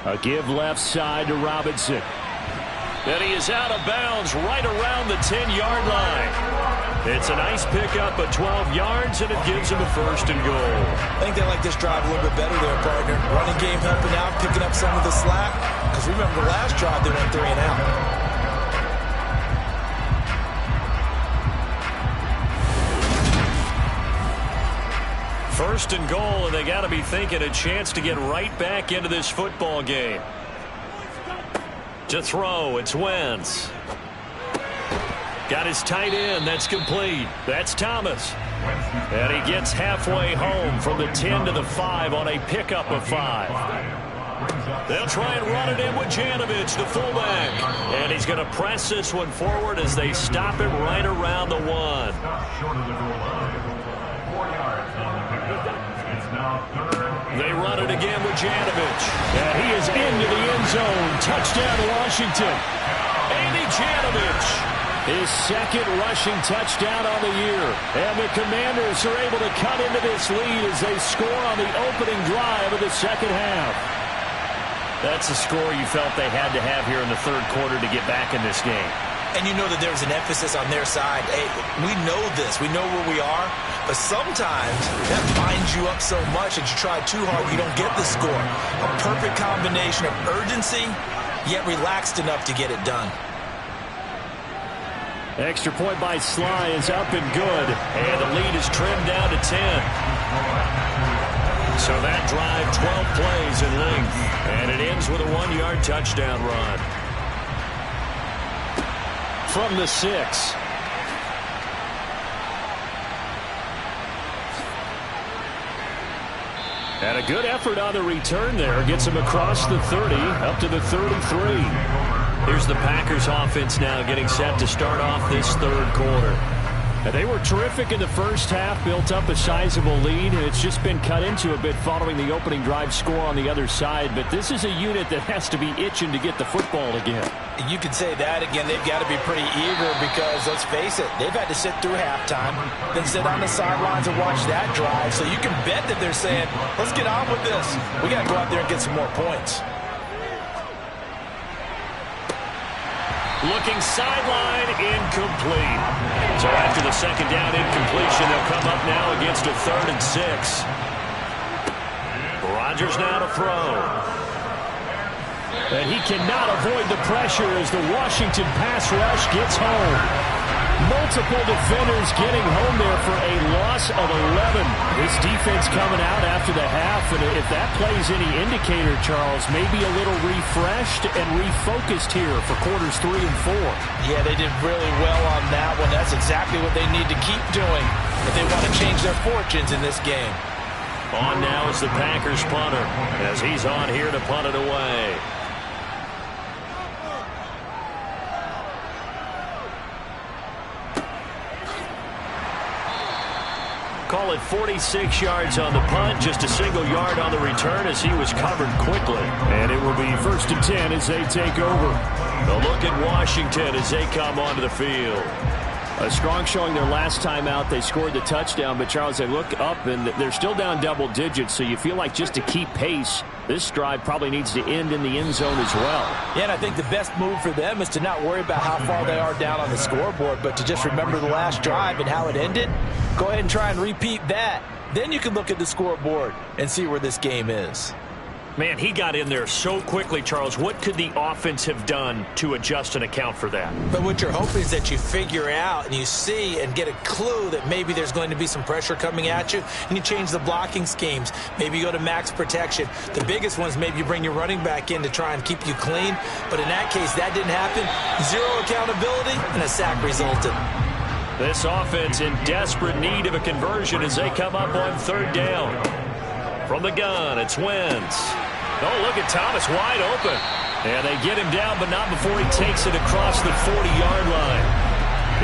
A give left side to Robinson. And he is out of bounds right around the 10-yard line. It's a nice pickup of 12 yards, and it gives him a 1st and goal. I think they like this drive a little bit better there, partner. Running game helping out, picking up some of the slack. Because remember the last drive, they went 3 and out. First and goal, and they got to be thinking a chance to get right back into this football game. To throw, it's Wentz. Got his tight end, that's complete. That's Thomas. And he gets halfway home from the 10 to the 5 on a pickup of 5. They'll try and run it in with Janovich, the fullback. And he's going to press this one forward as they stop it right around the 1. Short of the goal line. 4 yards on the pickup. It's now third. They run it again with Janovich. And he is into the end zone. Touchdown Washington. Andy Janovich, his second rushing touchdown on the year. And the Commanders are able to cut into this lead as they score on the opening drive of the second half. That's a score you felt they had to have here in the third quarter to get back in this game. And you know that there's an emphasis on their side. Hey, we know this. We know where we are. But sometimes that binds you up so much that you try too hard, you don't get the score. A perfect combination of urgency, yet relaxed enough to get it done. Extra point by Sly is up and good. And the lead is trimmed down to 10. So that drive, 12 plays in length. And it ends with a 1-yard touchdown run. From the 6. And a good effort on the return there. Gets him across the 30, up to the 33. Here's the Packers offense now getting set to start off this third quarter. And they were terrific in the first half, built up a sizable lead, and it's just been cut into a bit following the opening drive score on the other side. But this is a unit that has to be itching to get the football again. You could say that again. They've got to be pretty eager because, let's face it, they've had to sit through halftime, then sit on the sidelines and watch that drive. So you can bet that they're saying, let's get on with this. We got to go out there and get some more points. Looking sideline, incomplete. So after the second down incompletion, they'll come up now against a 3rd and 6. Rodgers now to throw. And he cannot avoid the pressure as the Washington pass rush gets home. Multiple defenders getting home there for a loss of 11. This defense coming out after the half, and if that plays any indicator, Charles, maybe a little refreshed and refocused here for quarters 3 and 4. Yeah, they did really well on that one. That's exactly what they need to keep doing if they want to change their fortunes in this game. On now is the Packers punter as he's on here to punt it away. Call it 46 yards on the punt, just a single yard on the return as he was covered quickly. And it will be 1st and 10 as they take over. A look at Washington as they come onto the field. A strong showing their last time out. They scored the touchdown, but Charles, they look up and they're still down double digits, so you feel like just to keep pace, this drive probably needs to end in the end zone as well. Yeah, and I think the best move for them is to not worry about how far they are down on the scoreboard, but to just remember the last drive and how it ended. Go ahead and try and repeat that. Then you can look at the scoreboard and see where this game is. Man, he got in there so quickly, Charles. What could the offense have done to adjust and account for that? But what you're hoping is that you figure out and you see and get a clue that maybe there's going to be some pressure coming at you, and you change the blocking schemes. Maybe you go to max protection. The biggest one is maybe you bring your running back in to try and keep you clean. But in that case, that didn't happen. Zero accountability, and a sack resulted. This offense in desperate need of a conversion as they come up on 3rd down. From the gun, it's Wentz. Oh, look at Thomas wide open. And they get him down, but not before he takes it across the 40-yard line.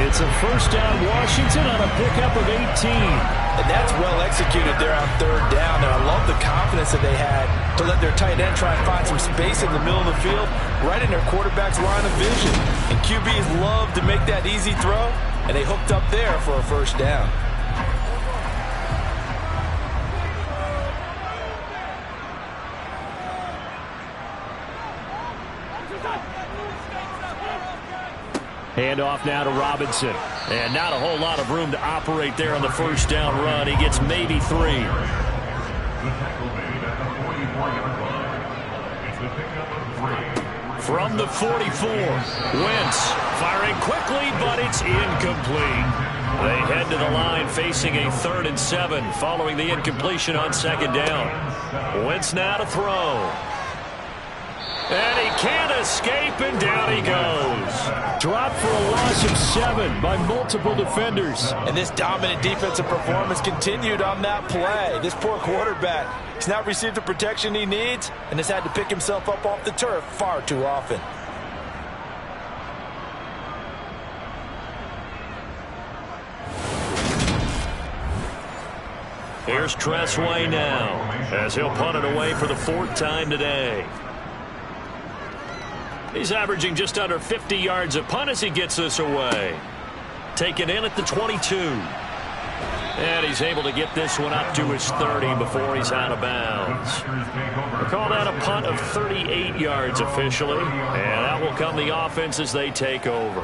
It's a 1st down Washington on a pickup of 18. And that's well executed there on 3rd down. And I love the confidence that they had to let their tight end try and find some space in the middle of the field, right in their quarterback's line of vision. And QBs love to make that easy throw, and they hooked up there for a 1st down. Handoff now to Robinson. And not a whole lot of room to operate there on the 1st down run. He gets maybe 3. The tackle made at the 44-yard line. It's the pickup of 3. From the 44, Wentz firing quickly, but it's incomplete. They head to the line facing a 3rd and 7 following the incompletion on 2nd down. Wentz now to throw. And he can't escape, and down he goes. Dropped for a loss of 7 by multiple defenders. And this dominant defensive performance continued on that play. This poor quarterback, he's not received the protection he needs and has had to pick himself up off the turf far too often. Here's Tressway now, as he'll punt it away for the 4th time today. He's averaging just under 50 yards a punt as he gets this away. Taken in at the 22. And he's able to get this one up to his 30 before he's out of bounds. We'll call that a punt of 38 yards officially. And out will come the offense as they take over.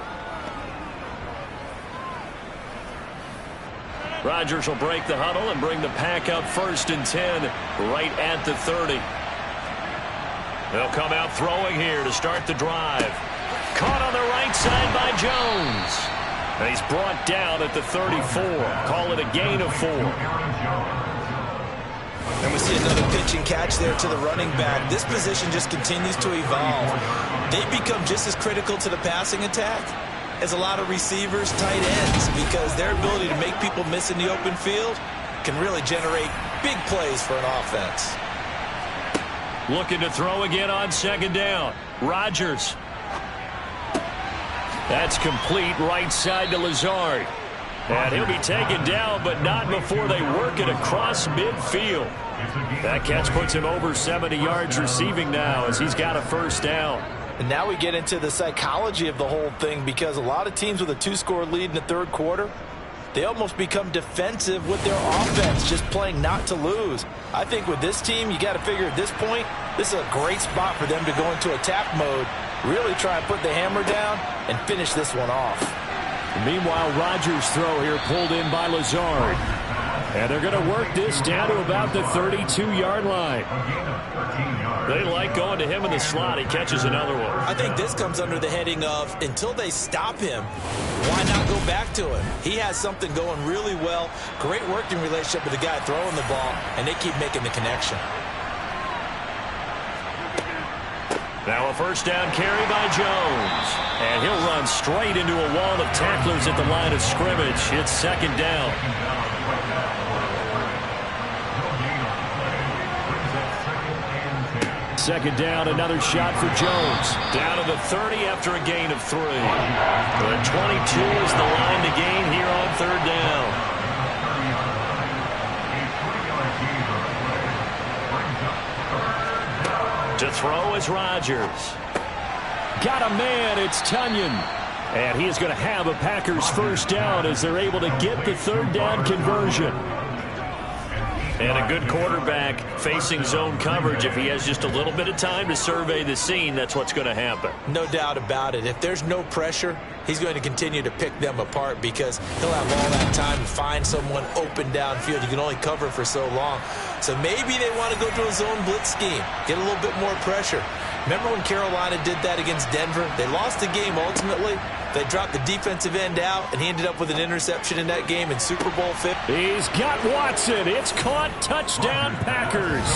Rodgers will break the huddle and bring the pack up 1st and 10 right at the 30. They'll come out throwing here to start the drive. Caught on the right side by Jones. And he's brought down at the 34. Call it a gain of 4. And we see another pitch and catch there to the running back. This position just continues to evolve. They become just as critical to the passing attack as a lot of receivers, tight ends, because their ability to make people miss in the open field can really generate big plays for an offense. Looking to throw again on 2nd down. Rodgers. That's complete right side to Lazard. And he'll be taken down, but not before they work it across midfield. That catch puts him over 70 yards receiving now as he's got a 1st down. And now we get into the psychology of the whole thing, because a lot of teams with a 2-score lead in the 3rd quarter, they almost become defensive with their offense, just playing not to lose. I think with this team, you got to figure at this point, this is a great spot for them to go into attack mode, really try and put the hammer down and finish this one off. Meanwhile, Rodgers' throw here pulled in by Lazard. And they're going to work this down to about the 32-yard line. They like going to him in the slot. He catches another one. I think this comes under the heading of, until they stop him, why not go back to him? He has something going really well. Great working relationship with the guy throwing the ball, and they keep making the connection. Now a 1st down carry by Jones. And he'll run straight into a wall of tacklers at the line of scrimmage. It's 2nd down. 2nd down, another shot for Jones. Down to the 30 after a gain of 3. The 22 is the line to gain here on 3rd down. To throw is Rodgers. Got a man, it's Tunyon. And he is going to have a Packers 1st down as they're able to get the 3rd down conversion. And a good quarterback facing zone coverage. If he has just a little bit of time to survey the scene, that's what's going to happen. No doubt about it. If there's no pressure, he's going to continue to pick them apart because he'll have all that time to find someone open downfield. You can only cover for so long. So maybe they want to go to a zone blitz scheme, get a little bit more pressure. Remember when Carolina did that against Denver? They lost the game ultimately. They dropped the defensive end out, and he ended up with an interception in that game in Super Bowl 50. He's got Watson. It's caught. Touchdown, Packers.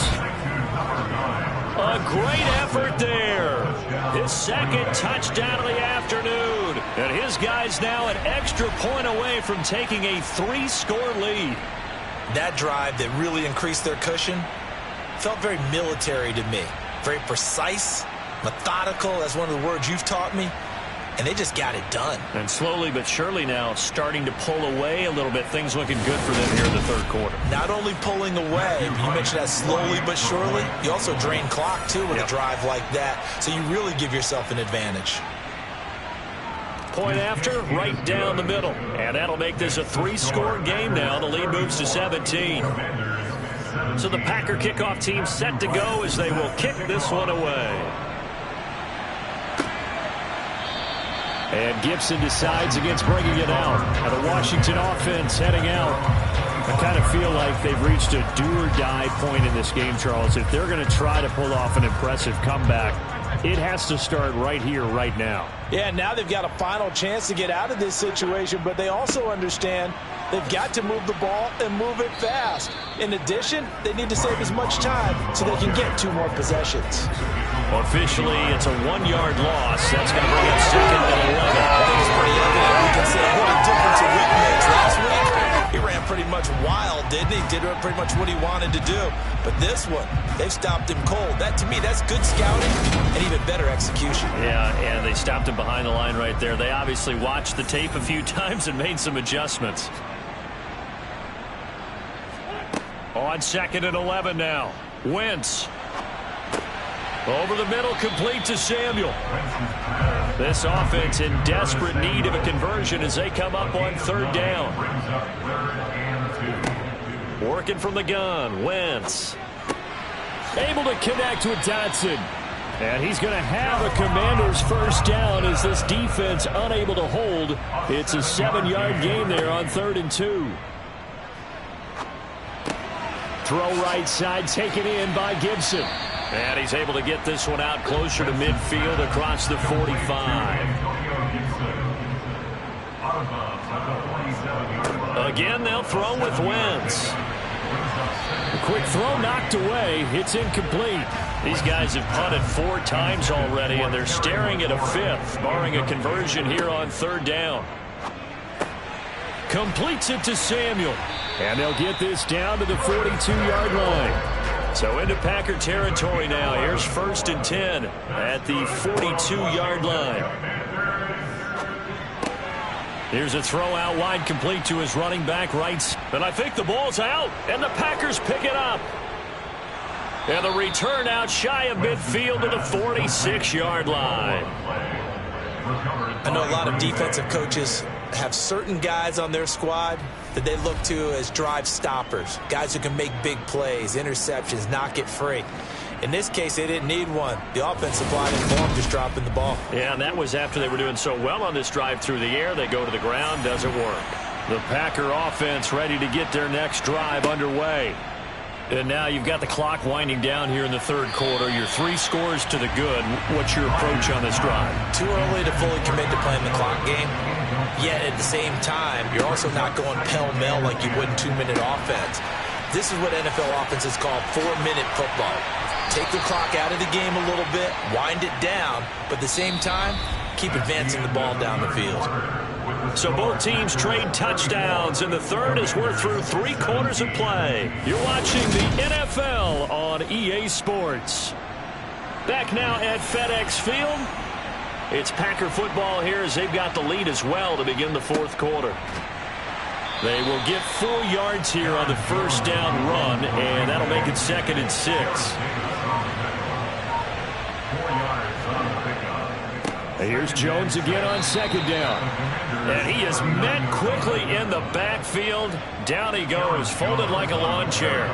A great effort there. His 2nd touchdown of the afternoon. And his guys now an extra point away from taking a 3-score lead. That drive that really increased their cushion felt very military to me. Very precise, methodical. That's one of the words you've taught me. And they just got it done. And slowly but surely now starting to pull away a little bit. Things looking good for them here in the 3rd quarter. Not only pulling away, you mentioned that slowly but surely, you also drain clock too with a drive like that. So you really give yourself an advantage. Point after, right down the middle. And that'll make this a 3-score game now. The lead moves to 17. So the Packer kickoff team set to go as they will kick this one away. And Gibson decides against bringing it out. And the Washington offense heading out. I kind of feel like they've reached a do-or-die point in this game, Charles. If they're going to try to pull off an impressive comeback, it has to start right here, right now. Yeah, now they've got a final chance to get out of this situation, but they also understand they've got to move the ball and move it fast. In addition, they need to save as much time so they can get 2 more possessions. Officially, it's a 1-yard loss. That's going to bring up 2nd and 11. I think it's pretty evident. We can say what a difference a week makes. Last week, he ran pretty much wild, didn't he? Did pretty much what he wanted to do. But this one, they've stopped him cold. That, to me, that's good scouting and even better execution. Yeah, and they stopped him behind the line right there. They obviously watched the tape a few times and made some adjustments. On 2nd and 11 now. Wentz. Over the middle, complete to Samuel. This offense in desperate need of a conversion as they come up on 3rd down. Working from the gun, Wentz. Able to connect with Dotson. And he's going to have a Commanders first down as this defense unable to hold. It's a 7-yard gain there on 3rd and 2. Throw right side, taken in by Gibson. And he's able to get this one out closer to midfield across the 45. Again, they'll throw with Wentz. A quick throw knocked away. It's incomplete. These guys have punted 4 times already, and they're staring at a 5th, barring a conversion here on 3rd down. Completes it to Samuel. And they'll get this down to the 42-yard line. So into Packer territory now. Here's 1st and 10 at the 42-yard line. Here's a throw out wide, complete to his running back right. And I think the ball's out, and the Packers pick it up. And the return out shy of midfield to the 46-yard line. I know a lot of defensive coaches have certain guys on their squad that they look to as drive stoppers, guys who can make big plays, interceptions, knock it free. In this case, they didn't need one. The offensive line informed just dropping the ball. Yeah, and that was after they were doing so well on this drive through the air. They go to the ground, doesn't work. The Packer offense ready to get their next drive underway. And now you've got the clock winding down here in the 3rd quarter. You're 3 scores to the good. What's your approach on this drive? Too early to fully commit to playing the clock game. Yet at the same time, you're also not going pell-mell like you would in 2-minute offense. This is what NFL offenses call 4-minute football. Take the clock out of the game a little bit, wind it down, but at the same time, keep advancing the ball down the field. So both teams trade touchdowns in the 3rd as we're through 3 quarters of play. You're watching the NFL on EA Sports. Back now at FedEx Field. It's Packer football here as they've got the lead as well to begin the 4th quarter. They will get 4 yards here on the first down run, and that'll make it 2nd and 6. Here's Jones again on 2nd down. And he is met quickly in the backfield. Down he goes, folded like a lawn chair.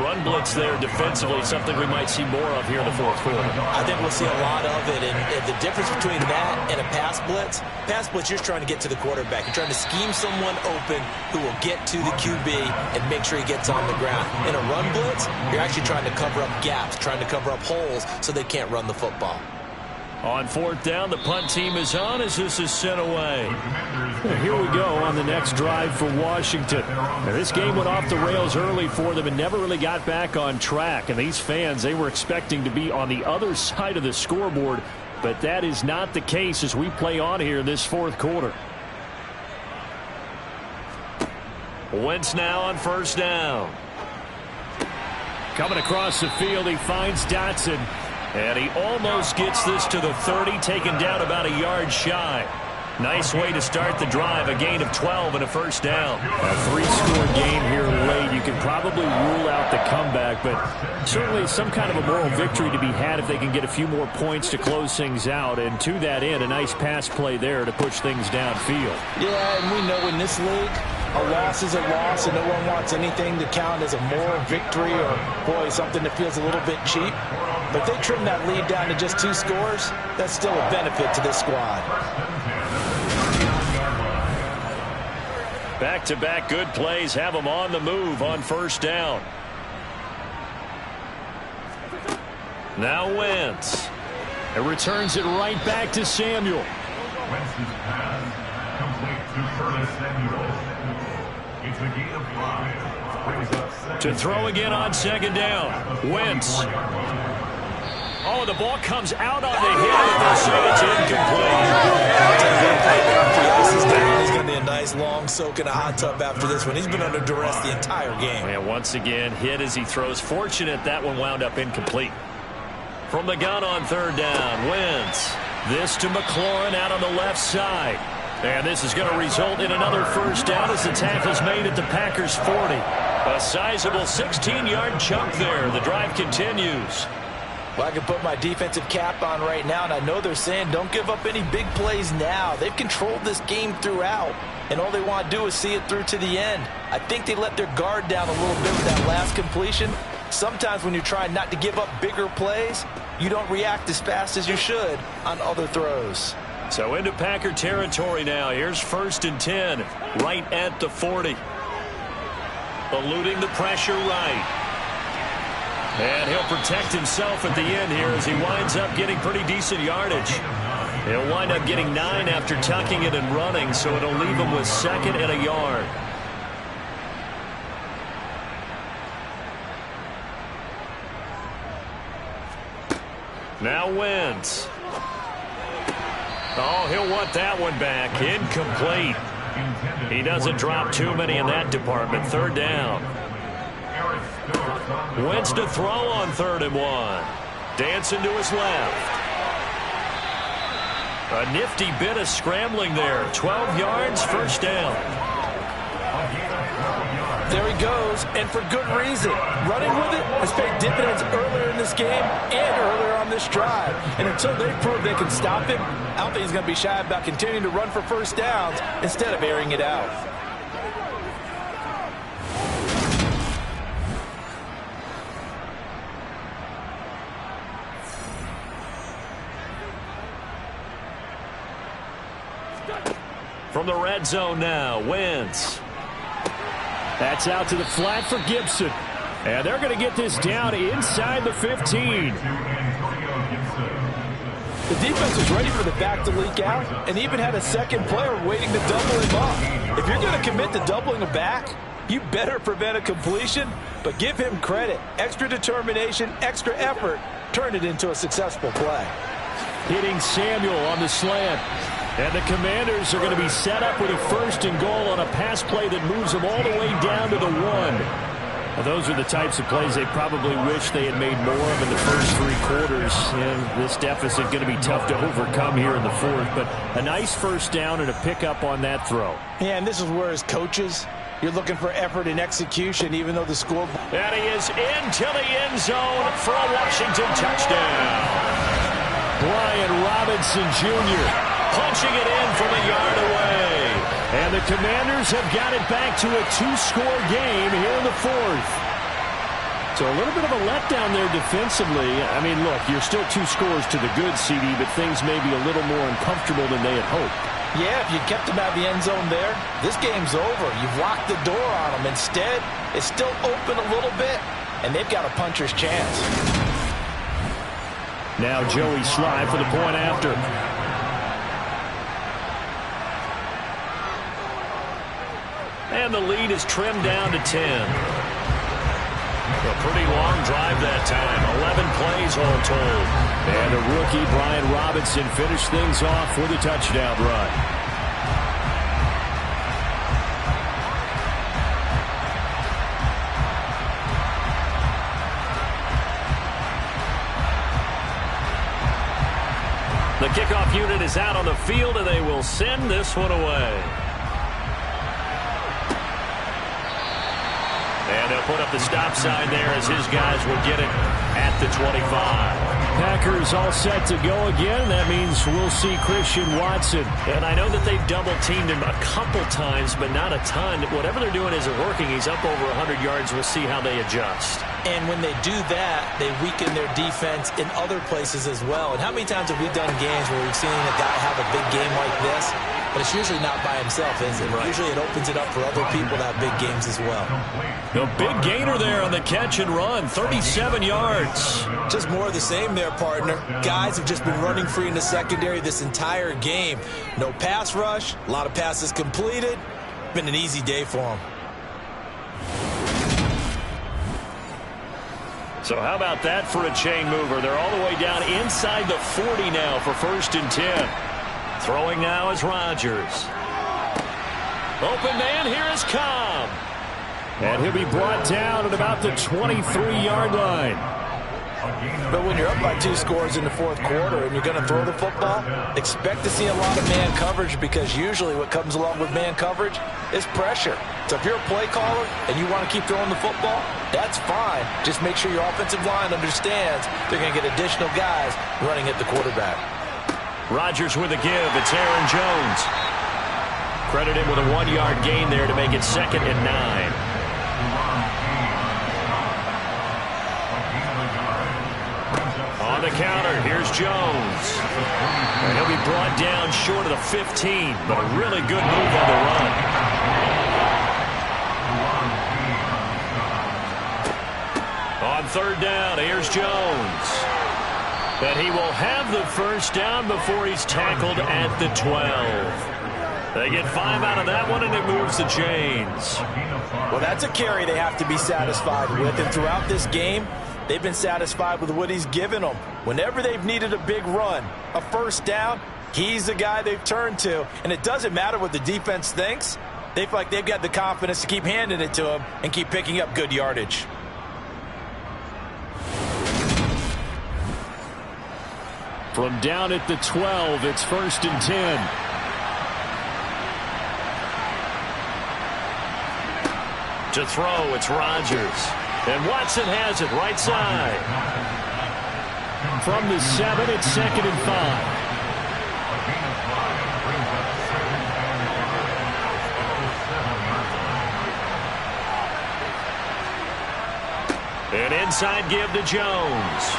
Run blitz there defensively, something we might see more of here in the 4th quarter. I think we'll see a lot of it, and the difference between that and a pass blitz, you're trying to get to the quarterback. You're trying to scheme someone open who will get to the QB and make sure he gets on the ground. In a run blitz, you're actually trying to cover up gaps, trying to cover up holes so they can't run the football. On 4th down, the punt team is on as this is sent away. Well, here we go on the next drive for Washington. Now, this game went off the rails early for them and never really got back on track. And these fans, they were expecting to be on the other side of the scoreboard. But that is not the case as we play on here in this 4th quarter. Wentz now on 1st down. Coming across the field, he finds Dotson. And he almost gets this to the 30, taken down about a yard shy. Nice way to start the drive, a gain of 12 and a first down. A 3-score game here late. You can probably rule out the comeback, but certainly some kind of a moral victory to be had if they can get a few more points to close things out. And to that end, a nice pass play there to push things downfield. Yeah, and we know in this league, a loss is a loss, and no one wants anything to count as a moral victory or, boy, something that feels a little bit cheap. But if they trim that lead down to just 2 scores, that's still a benefit to this squad. Back-to-back good plays have them on the move on 1st down. Now Wentz. It returns it right back to Samuel. Wentz's pass complete to Curtis Samuel. It's a gain of 5. Brings up 2nd. To throw again on 2nd down. Wentz. Oh, the ball comes out on the hit, and they'll say it's incomplete. He's going to be a nice long soak in a hot tub after this one. He's been under duress the entire game. And once again, hit as he throws. Fortunate that one wound up incomplete. From the gun on 3rd down, Wentz. This to McLaurin out on the left side. And this is going to result in another first down as the tackle's made at the Packers' 40. A sizable 16-yard chunk there. The drive continues. Well, I can put my defensive cap on right now, and I know they're saying don't give up any big plays now. They've controlled this game throughout, and all they want to do is see it through to the end. I think they let their guard down a little bit with that last completion. Sometimes when you're trying not to give up bigger plays, you don't react as fast as you should on other throws. So into Packer territory now. Here's 1st and 10, right at the 40. Eluding the pressure right. And he'll protect himself at the end here as he winds up getting pretty decent yardage. He'll wind up getting 9 after tucking it and running, so it'll leave him with 2nd and a yard. Now Wentz. Oh, he'll want that one back. Incomplete. He doesn't drop too many in that department. 3rd down. Wentz to throw on 3rd and 1. Dancing to his left. A nifty bit of scrambling there. 12 yards, 1st down. There he goes, and for good reason. Running with it has paid dividends earlier in this game and earlier on this drive. And until they prove they can stop him, I don't think he's going to be shy about continuing to run for 1st downs instead of airing it out. From the red zone now, Wentz. That's out to the flat for Gibson. And they're going to get this down inside the 15. The defense was ready for the back to leak out and even had a 2nd player waiting to double him up. If you're going to commit to doubling a back, you better prevent a completion, but give him credit. Extra determination, extra effort, turned it into a successful play. Hitting Samuel on the slant. And the Commanders are going to be set up with a 1st and goal on a pass play that moves them all the way down to the 1. Now, those are the types of plays they probably wish they had made more of in the first 3 quarters. And this deficit going to be tough to overcome here in the 4th. But a nice 1st down and a pickup on that throw. Yeah, and this is where as coaches, you're looking for effort and execution, even though the score... And he is into the end zone for a Washington touchdown. Brian Robinson Jr. punching it in from a yard away. And the Commanders have got it back to a 2-score game here in the 4th. So a little bit of a letdown there defensively. I mean, look, you're still 2 scores to the good, CD, but things may be a little more uncomfortable than they had hoped. Yeah, if you kept them out of the end zone there, this game's over. You've locked the door on them. Instead, it's still open a little bit, and they've got a puncher's chance. Now Joey Sly for the point after. And the lead is trimmed down to 10. A pretty long drive that time. 11 plays all told. And a rookie, Brian Robinson, finished things off with a touchdown run. The kickoff unit is out on the field, and they will send this one away. And they'll put up the stop sign there as his guys will get it at the 25. Packers all set to go again. That means we'll see Christian Watson. And I know that they've double-teamed him a couple times, but not a ton. Whatever they're doing isn't working. He's up over 100 yards. We'll see how they adjust. And when they do that, they weaken their defense in other places as well. And how many times have we done games where we've seen a guy have a big game like this? But it's usually not by himself, is it? Right. Usually it opens it up for other people to have big games as well. The big gainer there on the catch and run, 37 yards. Just more of the same there, partner. Guys have just been running free in the secondary this entire game. No pass rush, a lot of passes completed. Been an easy day for them. So how about that for a chain mover? They're all the way down inside the 40 now for 1st and 10. Throwing now is Rodgers. Open man, here is Cobb. And he'll be brought down at about the 23-yard line. But when you're up by 2 scores in the 4th quarter and you're going to throw the football, expect to see a lot of man coverage, because usually what comes along with man coverage is pressure. So if you're a play caller and you want to keep throwing the football, that's fine. Just make sure your offensive line understands they're going to get additional guys running at the quarterback. Rodgers with a give. It's Aaron Jones. Credit him with a 1-yard gain there to make it 2nd and 9. On the counter, here's Jones. And he'll be brought down short of the 15, but a really good move on the run. On 3rd down, here's Jones. And he will have the first down before he's tackled at the 12. They get 5 out of that one, and it moves the chains. Well, that's a carry they have to be satisfied with. And throughout this game, they've been satisfied with what he's given them. Whenever they've needed a big run, a first down, he's the guy they've turned to. And it doesn't matter what the defense thinks. They feel like they've got the confidence to keep handing it to him and keep picking up good yardage. From down at the 12, it's 1st and 10. To throw, it's Rodgers. And Watson has it right side. From the 7, it's 2nd and 5. An inside give to Jones.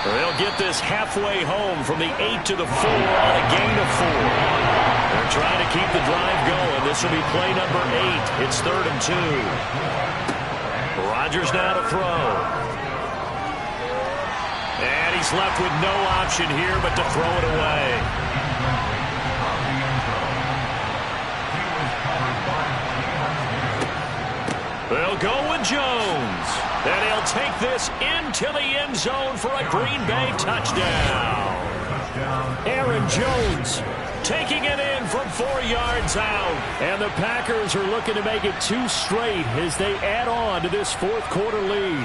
They'll get this halfway home from the 8 to the 4 on a gain of 4. They're trying to keep the drive going. This will be play number 8. It's 3rd and 2. Rodgers now to throw. And he's left with no option here but to throw it away. They'll go with Jones. And he'll take this into the end zone for a Green Bay touchdown. Aaron Jones taking it in from 4 yards out. And the Packers are looking to make it 2 straight as they add on to this 4th quarter lead.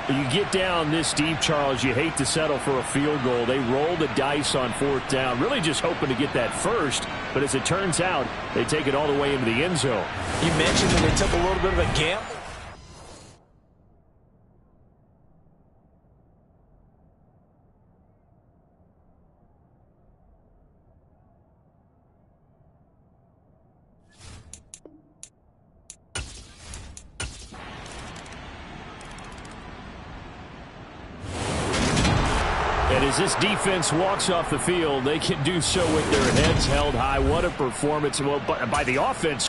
You get down this deep, Charles, you hate to settle for a field goal. They roll the dice on 4th down, really just hoping to get that first. But as it turns out, they take it all the way into the end zone. You mentioned that they took a little bit of a gamble. And as this defense walks off the field, they can do so with their heads held high. What a performance by the offense.